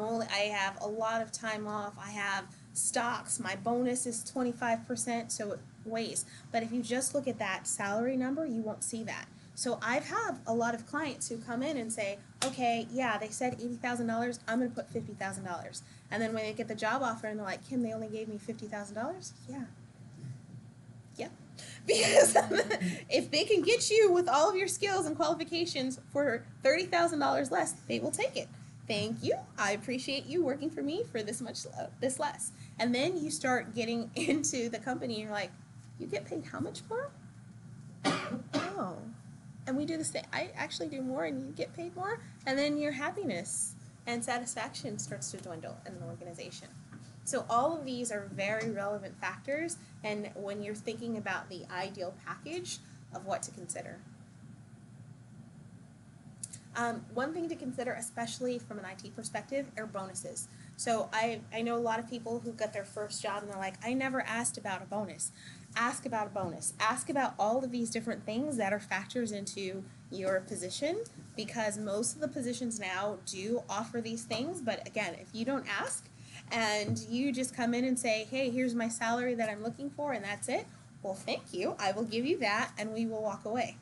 have a lot of time off. I have stocks. My bonus is 25%, so it weighs. But if you just look at that salary number, you won't see that. So I've had a lot of clients who come in and say, okay, yeah, they said $80,000, I'm going to put $50,000. And then when they get the job offer and they're like, Kim, they only gave me $50,000? Yeah. Yeah. Because if they can get you with all of your skills and qualifications for $30,000 less, they will take it. Thank you. I appreciate you working for me for this less. And then you start getting into the company and you're like, you get paid how much more? Oh. And we do the same. I actually do more and you get paid more. And then your happiness and satisfaction starts to dwindle in an organization. So all of these are very relevant factors, and when you're thinking about the ideal package of what to consider. One thing to consider, especially from an IT perspective, are bonuses. So I know a lot of people who got their first job and they're like, I never asked about a bonus. Ask about a bonus. Ask about all of these different things that are factors into your position, because most of the positions now do offer these things. But again, if you don't ask and you just come in and say, hey, here's my salary that I'm looking for and that's it, well, thank you. I will give you that and we will walk away.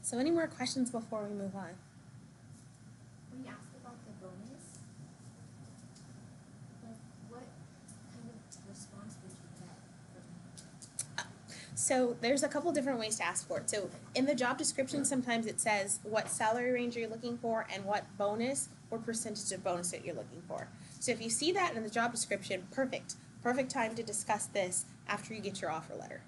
So any more questions before we move on? When you asked about the So there's a couple different ways to ask for it. So in the job description, sometimes it says what salary range you're looking for and what bonus or percentage of bonus that you're looking for. So if you see that in the job description, perfect. Perfect time to discuss this after you get your offer letter.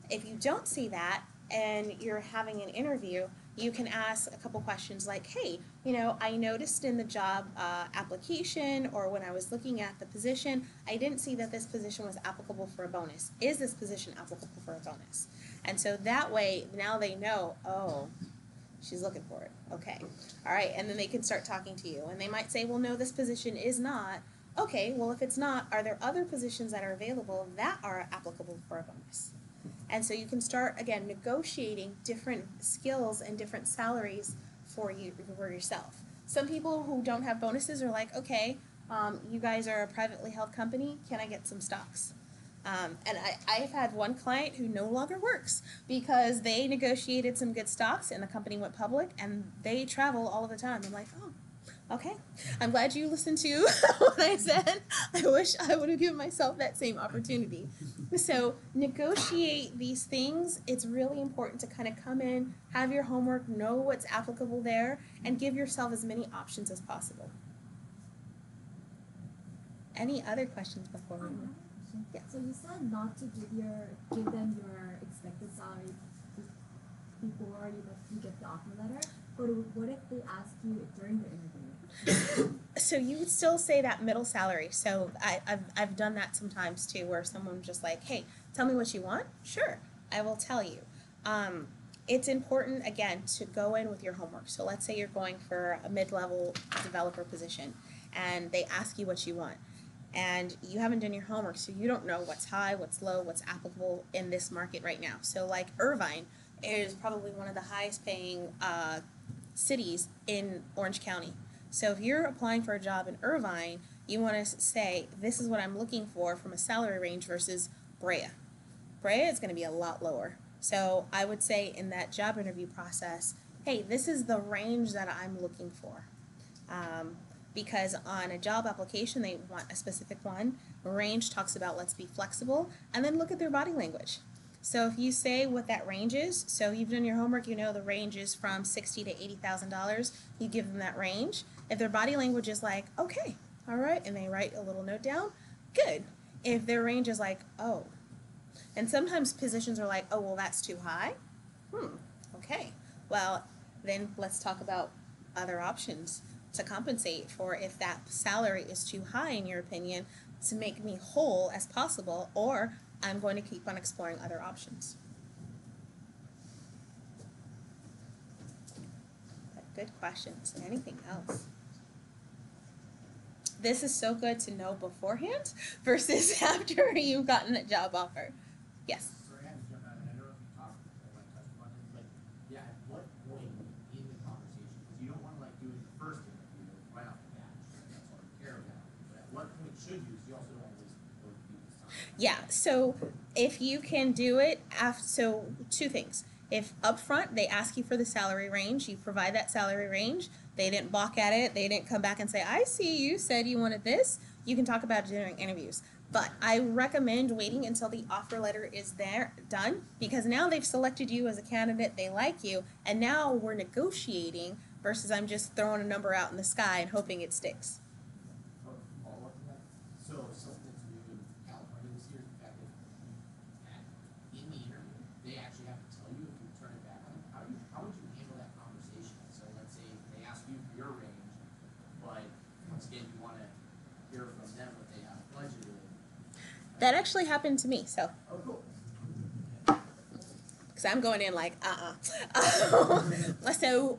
If you don't see that and you're having an interview, you can ask a couple questions like, hey, you know, I noticed in the job application or when I was looking at the position, I didn't see that this position was applicable for a bonus. Is this position applicable for a bonus? And so that way, now they know, oh, she's looking for it. Okay. All right. And then they can start talking to you. And they might say, well, no, this position is not. Okay. Well, if it's not, are there other positions that are available that are applicable for a bonus? And so you can start, again, negotiating different skills and different salaries for yourself. Some people who don't have bonuses are like, okay, you guys are a privately held company. Can I get some stocks? And I've had one client who no longer works because they negotiated some good stocks and the company went public and they travel all of the time. I'm like, oh, okay. I'm glad you listened to what I said. I wish I would have given myself that same opportunity. So negotiate these things. It's really important to kind of come in, have your homework, know what's applicable there, and give yourself as many options as possible. Any other questions before we move? Yeah. So you said not to give them your expected salary before you get the offer letter. But what if they ask you during the interview? So you would still say that middle salary. So I've done that sometimes too, where someone's just like, hey, tell me what you want. Sure, I will tell you. It's important, again, to go in with your homework. So let's say you're going for a mid-level developer position and they ask you what you want. And you haven't done your homework, so you don't know what's high, what's low, what's applicable in this market right now. So like Irvine is probably one of the highest paying cities in Orange County. So if you're applying for a job in Irvine, you want to say, this is what I'm looking for from a salary range versus Brea. Brea is going to be a lot lower. So I would say in that job interview process, hey, this is the range that I'm looking for. Because on a job application, they want a specific one. Range talks about let's be flexible, and then look at their body language. So if you say what that range is, so you've done your homework, you know the range is from $60,000 to $80,000, you give them that range. If their body language is like, okay, all right, and they write a little note down, good. If their range is like, oh, and sometimes positions are like, oh, well, that's too high. Okay. Well, then let's talk about other options to compensate for if that salary is too high in your opinion to make me whole as possible, or I'm going to keep on exploring other options. But good questions. Anything else? This is so good to know beforehand versus after you've gotten a job offer. Yes? Sorry, I had to jump out. I don't know if you talked or touched upon it, but yeah, at what point in the conversation, because you don't want to do it in the first interview right off the bat, that's all you care about. But at what point should you? Because you also don't want to waste both people's time. Yeah, so if you can do it, so two things. If up front they ask you for the salary range, you provide that salary range, they didn't balk at it, they didn't come back and say, I see you said you wanted this, you can talk about it during interviews. But I recommend waiting until the offer letter is done, because now they've selected you as a candidate, they like you, and now we're negotiating versus I'm just throwing a number out in the sky and hoping it sticks. Follow up to that. So something that's new in California this year is the fact that in the interview, they actually have to tell you if you turn it back on them. How would you handle that conversation? So let's say they ask you for your range, but once again, you want to hear from them what they have budgeted. That actually happened to me, so. Oh, cool. Because I'm going in like, So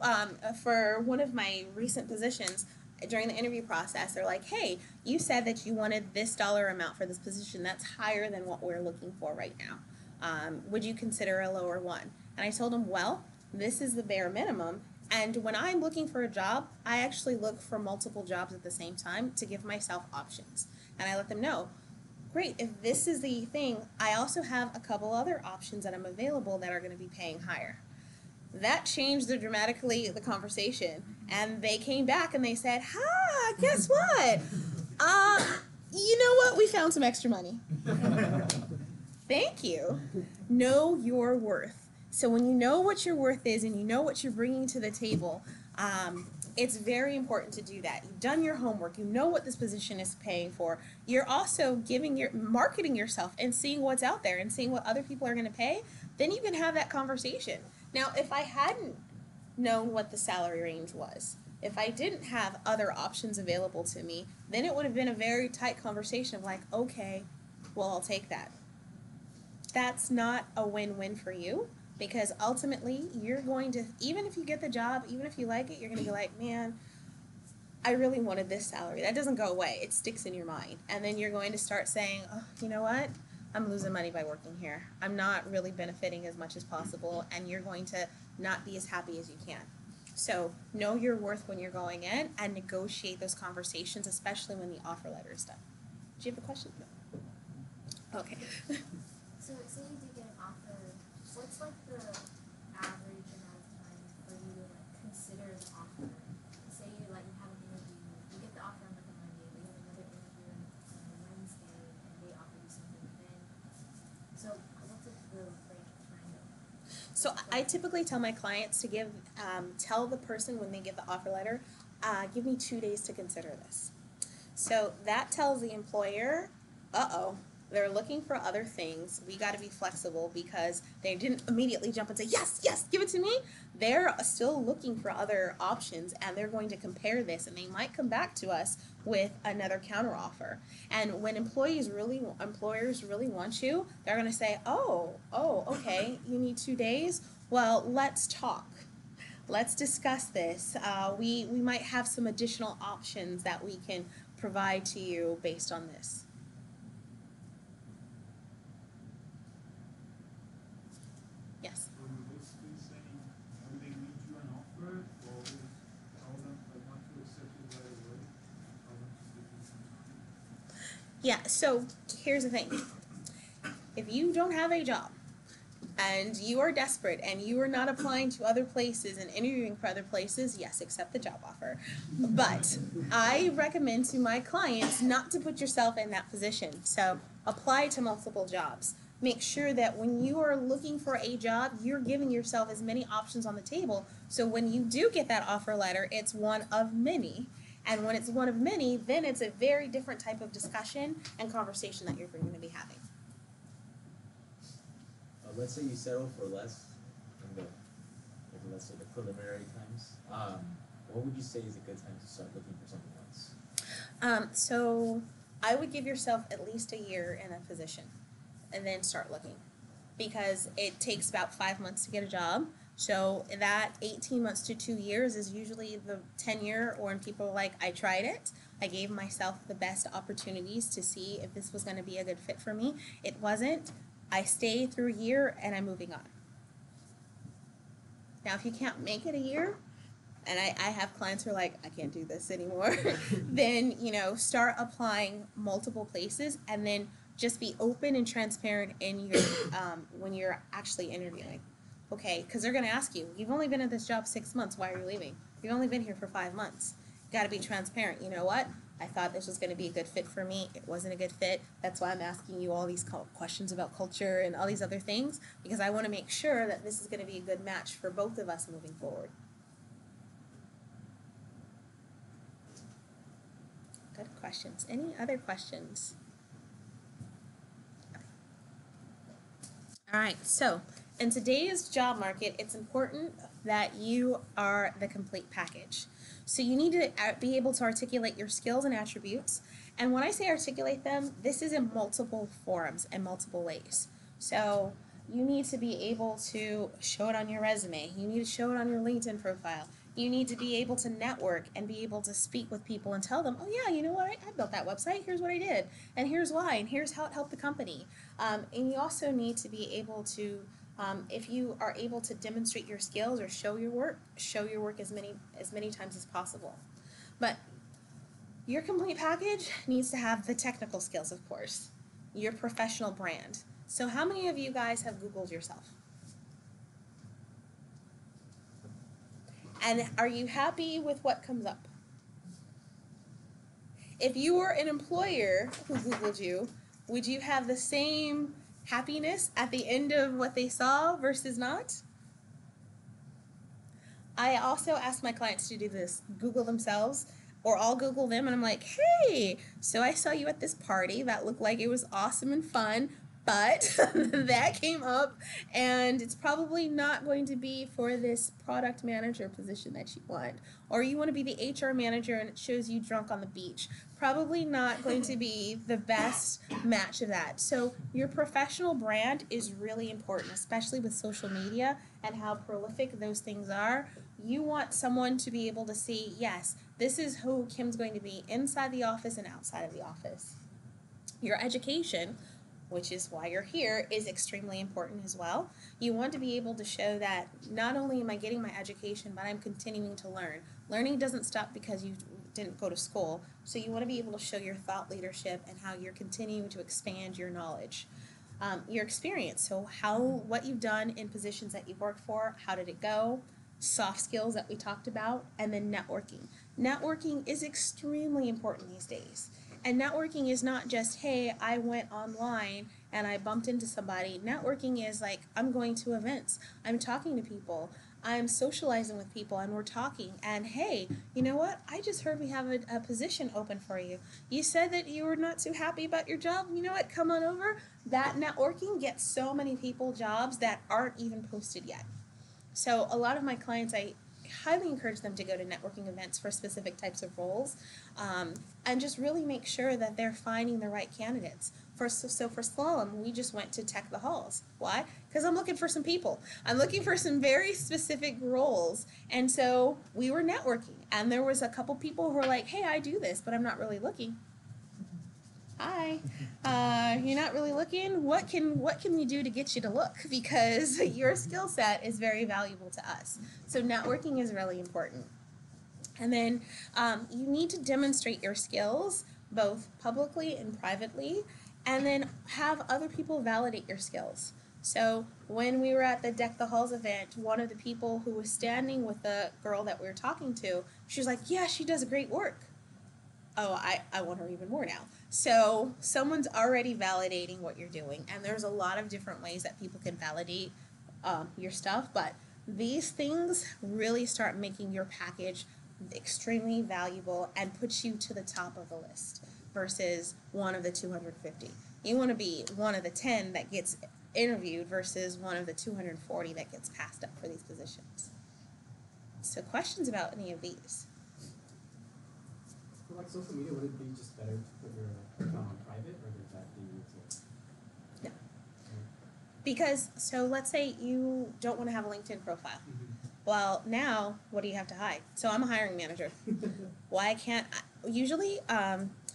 for one of my recent positions, during the interview process, they're like, hey, you said that you wanted this dollar amount for this position. That's higher than what we're looking for right now. Would you consider a lower one? And I told them, well, this is the bare minimum. And when I'm looking for a job, I actually look for multiple jobs at the same time to give myself options. And I let them know, great, if this is the thing, I also have a couple other options that I'm available that are going to be paying higher. That changed dramatically the conversation. And they came back and they said, guess what? You know what? We found some extra money. Thank you. know your worth. So when you know what your worth is and you know what you're bringing to the table, it's very important to do that. You've done your homework. You know what this position is paying for. You're also marketing yourself and seeing what's out there and seeing what other people are going to pay. Then you can have that conversation. Now, if I hadn't known what the salary range was, if I didn't have other options available to me, then it would have been a very tight conversation of like, okay, well, I'll take that. That's not a win-win for you, because ultimately you're going to, even if you get the job, even if you like it, you're going to be like, man, I really wanted this salary. That doesn't go away. It sticks in your mind. And then you're going to start saying, oh, you know what? I'm losing money by working here. I'm not really benefiting as much as possible, and you're going to not be as happy as you can. So know your worth when you're going in and negotiate those conversations, especially when the offer letter is done. Do you have a question? No. Okay. So say you do get an offer, what's like the average amount of time for you to like consider the offer? Say you like you have an interview, you get the offer on like a Monday, but you have another interview on a Wednesday, and they offer you something then. So what's like the range of time? So I typically tell my clients to tell the person when they give the offer letter, give me 2 days to consider this. So that tells the employer, they're looking for other things. We got to be flexible, because they didn't immediately jump and say, yes, yes, give it to me. They're still looking for other options, and they're going to compare this, and they might come back to us with another counteroffer. And when employers really want you, they're going to say, okay, you need 2 days? Well, let's talk. Let's discuss this. We might have some additional options that we can provide to you based on this. Yes. So you're basically saying when they read you an offer, always tell them like not to accept it right away. Tell them to give you some time. Yeah, so here's the thing. If you don't have a job and you are desperate and you are not applying to other places and interviewing for other places, yes, accept the job offer. But I recommend to my clients not to put yourself in that position. So apply to multiple jobs. Make sure that when you are looking for a job, you're giving yourself as many options on the table. So when you do get that offer letter, it's one of many. And when it's one of many, then it's a very different type of discussion and conversation that you're going to be having. Let's say you settle for less in let's say the preliminary times. What would you say is a good time to start looking for something else? So I would give yourself at least a year in a position and then start looking, because it takes about 5 months to get a job. So that 18 months to 2 years is usually the tenure, or when people are like, I tried it. I gave myself the best opportunities to see if this was going to be a good fit for me. It wasn't. I stay through a year and I'm moving on. Now, if you can't make it a year, and I have clients who are like, I can't do this anymore, then, start applying multiple places, and then just be open and transparent in your when you're actually interviewing. Okay, because they're going to ask you, you've only been at this job 6 months, why are you leaving? You've only been here for 5 months. You got to be transparent. You know what? I thought this was going to be a good fit for me. It wasn't a good fit. That's why I'm asking you all these questions about culture and all these other things, because I want to make sure that this is going to be a good match for both of us moving forward. Good questions. Any other questions? All right, so in today's job market, it's important that you are the complete package. So you need to be able to articulate your skills and attributes. And when I say articulate them, this is in multiple forms and multiple ways. So you need to be able to show it on your resume. You need to show it on your LinkedIn profile. You need to be able to network and be able to speak with people and tell them, oh yeah, you know what, I built that website, here's what I did, and here's why, and here's how it helped the company. And you also need to be able to, if you are able to demonstrate your skills or show your work as many times as possible. But your complete package needs to have the technical skills, of course, your professional brand. So how many of you guys have Googled yourself? And are you happy with what comes up? If you were an employer who Googled you, would you have the same happiness at the end of what they saw versus not. I also ask my clients to do this, Google themselves, or I'll Google them and I'm like, hey, so I saw you at this party that looked like it was awesome and fun, but that came up and it's probably not going to be for this product manager position that you want. Or you want to be the HR manager and it shows you drunk on the beach. Probably not going to be the best match of that. So your professional brand is really important, especially with social media and how prolific those things are. You want someone to be able to see, yes, this is who Kim's going to be inside the office and outside of the office. Your education, which is why you're here, is extremely important as well. You want to be able to show that not only am I getting my education, but I'm continuing to learn. Learning doesn't stop because you didn't go to school. So you want to be able to show your thought leadership and how you're continuing to expand your knowledge. Your experience, so what you've done in positions that you've worked for, how did it go? Soft skills that we talked about, and then networking. Networking is extremely important these days. And networking is not just, hey, I went online and I bumped into somebody. Networking is like, I'm going to events, I'm talking to people, I'm socializing with people, and we're talking. And hey, you know what? I just heard we have a position open for you. You said that you were not too happy about your job. You know what? Come on over. That networking gets so many people jobs that aren't even posted yet. So a lot of my clients, I highly encourage them to go to networking events for specific types of roles, and just really make sure that they're finding the right candidates. So for Slalom, we just went to Tech the Halls. Why? Because I'm looking for some people. I'm looking for some very specific roles. And so we were networking, and there was a couple people who were like, hey, I do this, but I'm not really looking. Hi, you're not really looking? What can we do to get you to look? Because your skill set is very valuable to us. So networking is really important. And then you need to demonstrate your skills both publicly and privately, and then have other people validate your skills. So when we were at the Deck the Halls event, one of the people who was standing with the girl that we were talking to, she was like, yeah, she does great work. Oh, I want her even more now. So someone's already validating what you're doing, and there's a lot of different ways that people can validate your stuff, but these things really start making your package extremely valuable and puts you to the top of the list versus one of the 250. You want to be one of the 10 that gets interviewed versus one of the 240 that gets passed up for these positions. So questions about any of these? For like social media, would it be just better to put your account on private, or does that be No. Because, so let's say you don't want to have a LinkedIn profile. Well, now, what do you have to hide? So I'm a hiring manager. Why can't I, usually,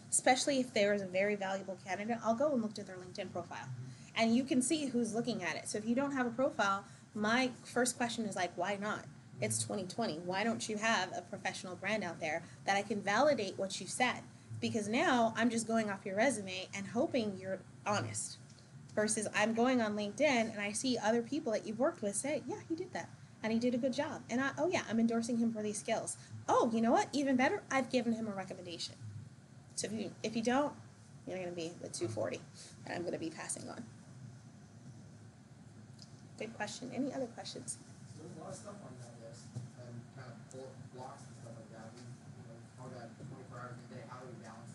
especially if there is a very valuable candidate, I'll go and look at their LinkedIn profile. And you can see who's looking at it. So if you don't have a profile, my first question is like, why not? It's 2020. Why don't you have a professional brand out there that I can validate what you said? Because now I'm just going off your resume and hoping you're honest. Versus I'm going on LinkedIn and I see other people that you've worked with say, yeah, he did that. And he did a good job. And I'm endorsing him for these skills. Oh, you know what? Even better, I've given him a recommendation. So if you don't, you're going to be the 240 that I'm going to be passing on. Good question. Any other questions? There's a lot of stuff on that list, and kind of blocks and stuff like that. How that 24 hours a day, how do we balance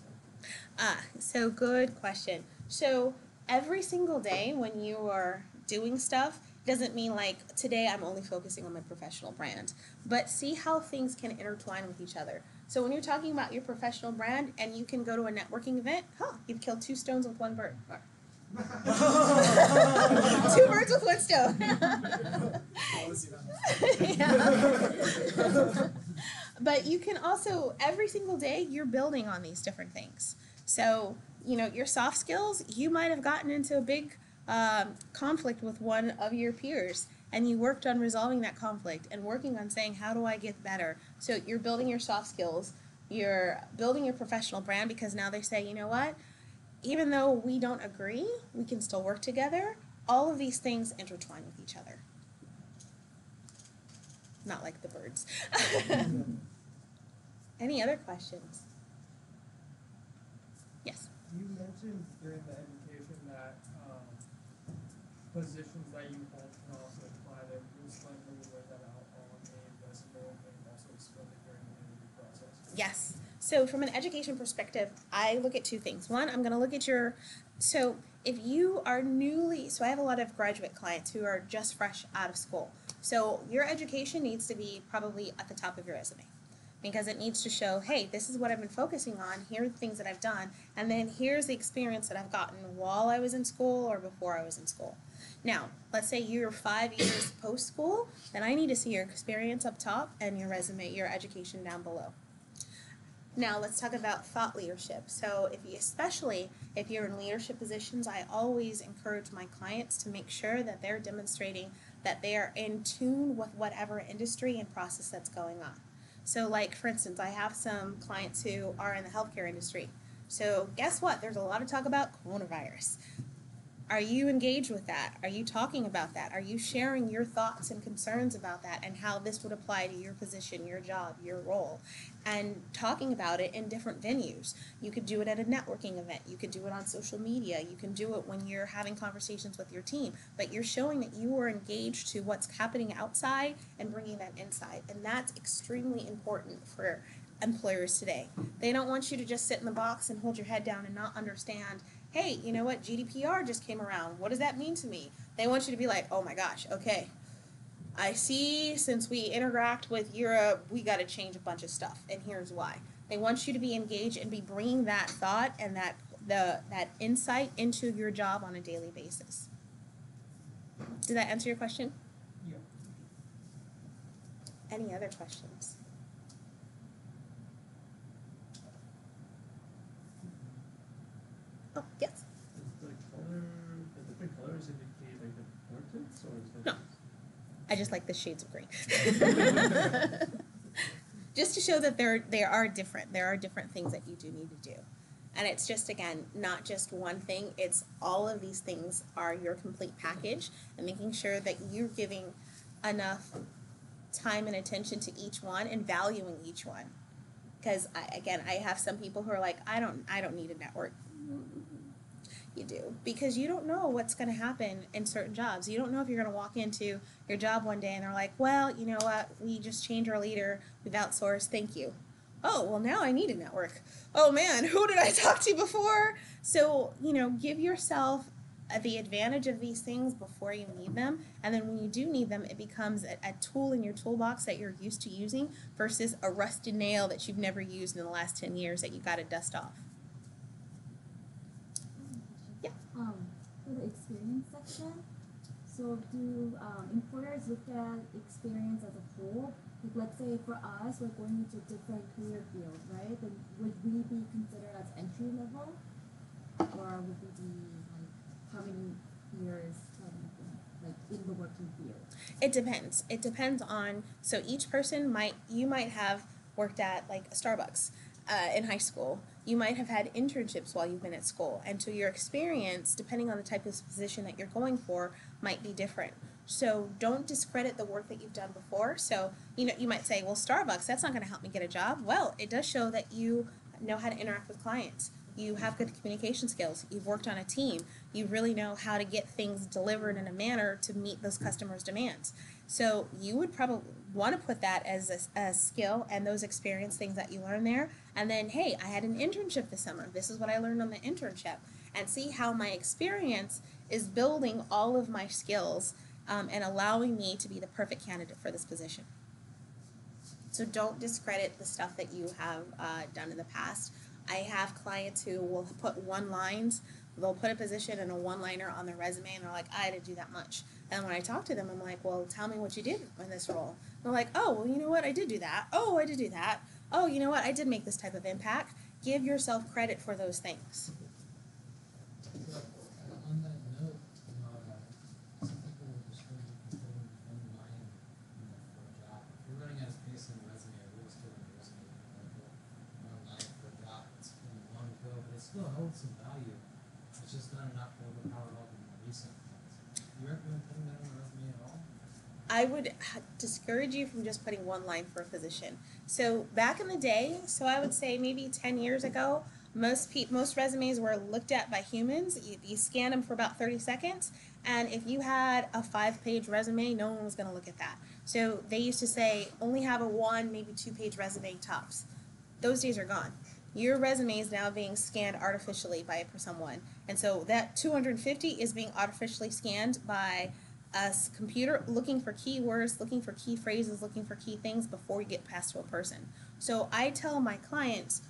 it? So good question. So every single day when you are doing stuff, doesn't mean like today I'm only focusing on my professional brand, but see how things can intertwine with each other. So when you're talking about your professional brand and you can go to a networking event, you've killed 2 stones with 1 bird. 2 birds with 1 stone. Yeah. But you can also, every single day, you're building on these different things. So, your soft skills, you might have gotten into a big conflict with one of your peers, and you worked on resolving that conflict and working on saying, how do I get better? So you're building your soft skills, you're building your professional brand, because now they say, you know what? Even though we don't agree, we can still work together. All of these things intertwine with each other. Not like the birds. Any other questions? Yes. You mentioned during the education that positions that you hold can also apply there. Most likely lay that out on a resume and also explain it during the interview process. Yes. So from an education perspective, I look at two things. One, I'm going to look at so if you are so I have a lot of graduate clients who are just fresh out of school. So your education needs to be probably at the top of your resume because it needs to show, hey, this is what I've been focusing on, here are the things that I've done, and then here's the experience that I've gotten while I was in school or before I was in school. Now, let's say you're 5 years post-school, then I need to see your experience up top and your resume, your education down below. Now let's talk about thought leadership. So especially if you're in leadership positions, I always encourage my clients to make sure that they're demonstrating that they are in tune with whatever industry and process that's going on. So like, for instance, I have some clients who are in the healthcare industry. So guess what? There's a lot of talk about coronavirus. Are you engaged with that? Are you talking about that? Are you sharing your thoughts and concerns about that and how this would apply to your position, your job, your role? And talking about it in different venues. You could do it at a networking event. You could do it on social media. You can do it when you're having conversations with your team. But you're showing that you are engaged to what's happening outside and bringing that inside. And that's extremely important for employers today. They don't want you to just sit in the box and hold your head down and not understand, hey, you know what, GDPR just came around. What does that mean to me? They want you to be like, oh my gosh, okay. I see since we interact with Europe, we got to change a bunch of stuff, and here's why. They want you to be engaged and be bringing that thought and that insight into your job on a daily basis. Did that answer your question? Yeah. Any other questions? Oh, yes. The different colors indicate like the importance, or is that No. I just like the shades of green. Just to show that they are different. There are different things that you do need to do. And it's just, again, not just one thing. It's all of these things are your complete package and making sure that you're giving enough time and attention to each one and valuing each one. Because, I have some people who are like, I don't need a network. You do, because you don't know what's going to happen in certain jobs. You don't know if you're going to walk into your job one day and they're like, well, you know what, we just changed our leader, we've outsourced, thank you. Oh, well, now I need a network. Oh man, who did I talk to before? So, give yourself the advantage of these things before you need them, and then when you do need them, it becomes a tool in your toolbox that you're used to using versus a rusted nail that you've never used in the last 10 years that you got to dust off. For the experience section, so do employers look at experience as a whole? Like, let's say for us, we're going into a different career field, right? Then would we be considered as entry level, or would we be like how many years like in the working field? It depends. It depends on, so each person you might have worked at like a Starbucks in high school. You might have had internships while you've been at school. And so your experience, depending on the type of position that you're going for, might be different. So don't discredit the work that you've done before. So, you might say, well, Starbucks, that's not going to help me get a job. Well, it does show that you know how to interact with clients. You have good communication skills. You've worked on a team. You really know how to get things delivered in a manner to meet those customers' demands. So you would probably want to put that as a skill and those experience things that you learn there. And then, hey, I had an internship this summer. This is what I learned on the internship. And see how my experience is building all of my skills and allowing me to be the perfect candidate for this position. So don't discredit the stuff that you have done in the past. I have clients who will put one-liners. They'll put a position and a one-liner on their resume, and they're like, I didn't do that much. And when I talk to them, I'm like, well, tell me what you did in this role. And they're like, oh, well, you know what? I did do that. Oh, I did do that. Oh, you know what? I did make this type of impact. Give yourself credit for those things. So, on that note, some people will discourage you from putting one line, for a job. If you're running out of space in a resume, I will still in a resume, one line for a job that's been long ago, but it still holds some value. It's just not enough to overpower all the more recent ones. You recommend putting that on a resume at all? I would discourage you from just putting one line for a position. So back in the day, so I would say maybe 10 years ago, Most resumes were looked at by humans. You scan them for about 30 seconds, and if you had a 5-page resume, no one was going to look at that. So they used to say only have a 1, maybe 2-page resume tops. Those days are gone. Your resume is now being scanned artificially by someone, and so that 250 is being artificially scanned by a computer, looking for keywords, looking for key phrases, looking for key things before you get past to a person. So I tell my clients,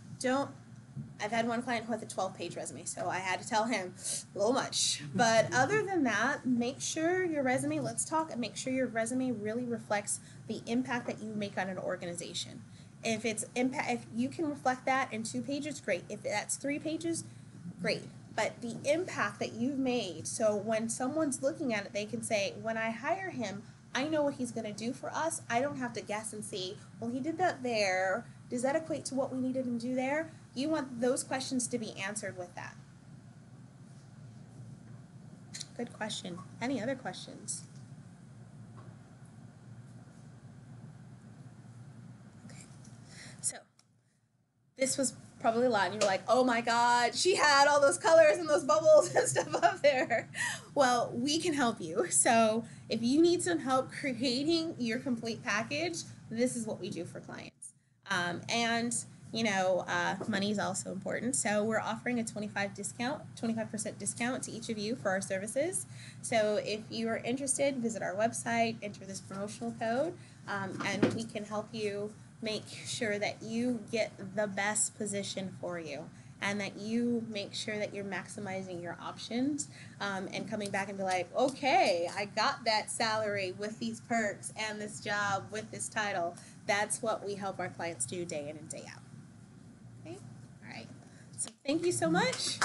I've had one client who had a 12-page resume, so I had to tell him a little much. But other than that, make sure your resume, let's talk, and make sure your resume really reflects the impact that you make on an organization. If you can reflect that in 2 pages, great. If that's 3 pages, great. But the impact that you've made, so when someone's looking at it, they can say, when I hire him, I know what he's going to do for us. I don't have to guess and see, well, he did that there. Does that equate to what we needed him to do there? You want those questions to be answered with that. Good question. Any other questions? Okay. So, this was probably a lot. And you were like, oh my God, she had all those colors and those bubbles and stuff up there. Well, we can help you. So, if you need some help creating your complete package, this is what we do for clients. Money is also important. So we're offering a 25% discount to each of you for our services. So if you are interested, visit our website, enter this promotional code, and we can help you make sure that you get the best position for you, and that you make sure that you're maximizing your options, and coming back and be like, okay, I got that salary with these perks and this job with this title. That's what we help our clients do day in and day out. Okay? All right. So thank you so much.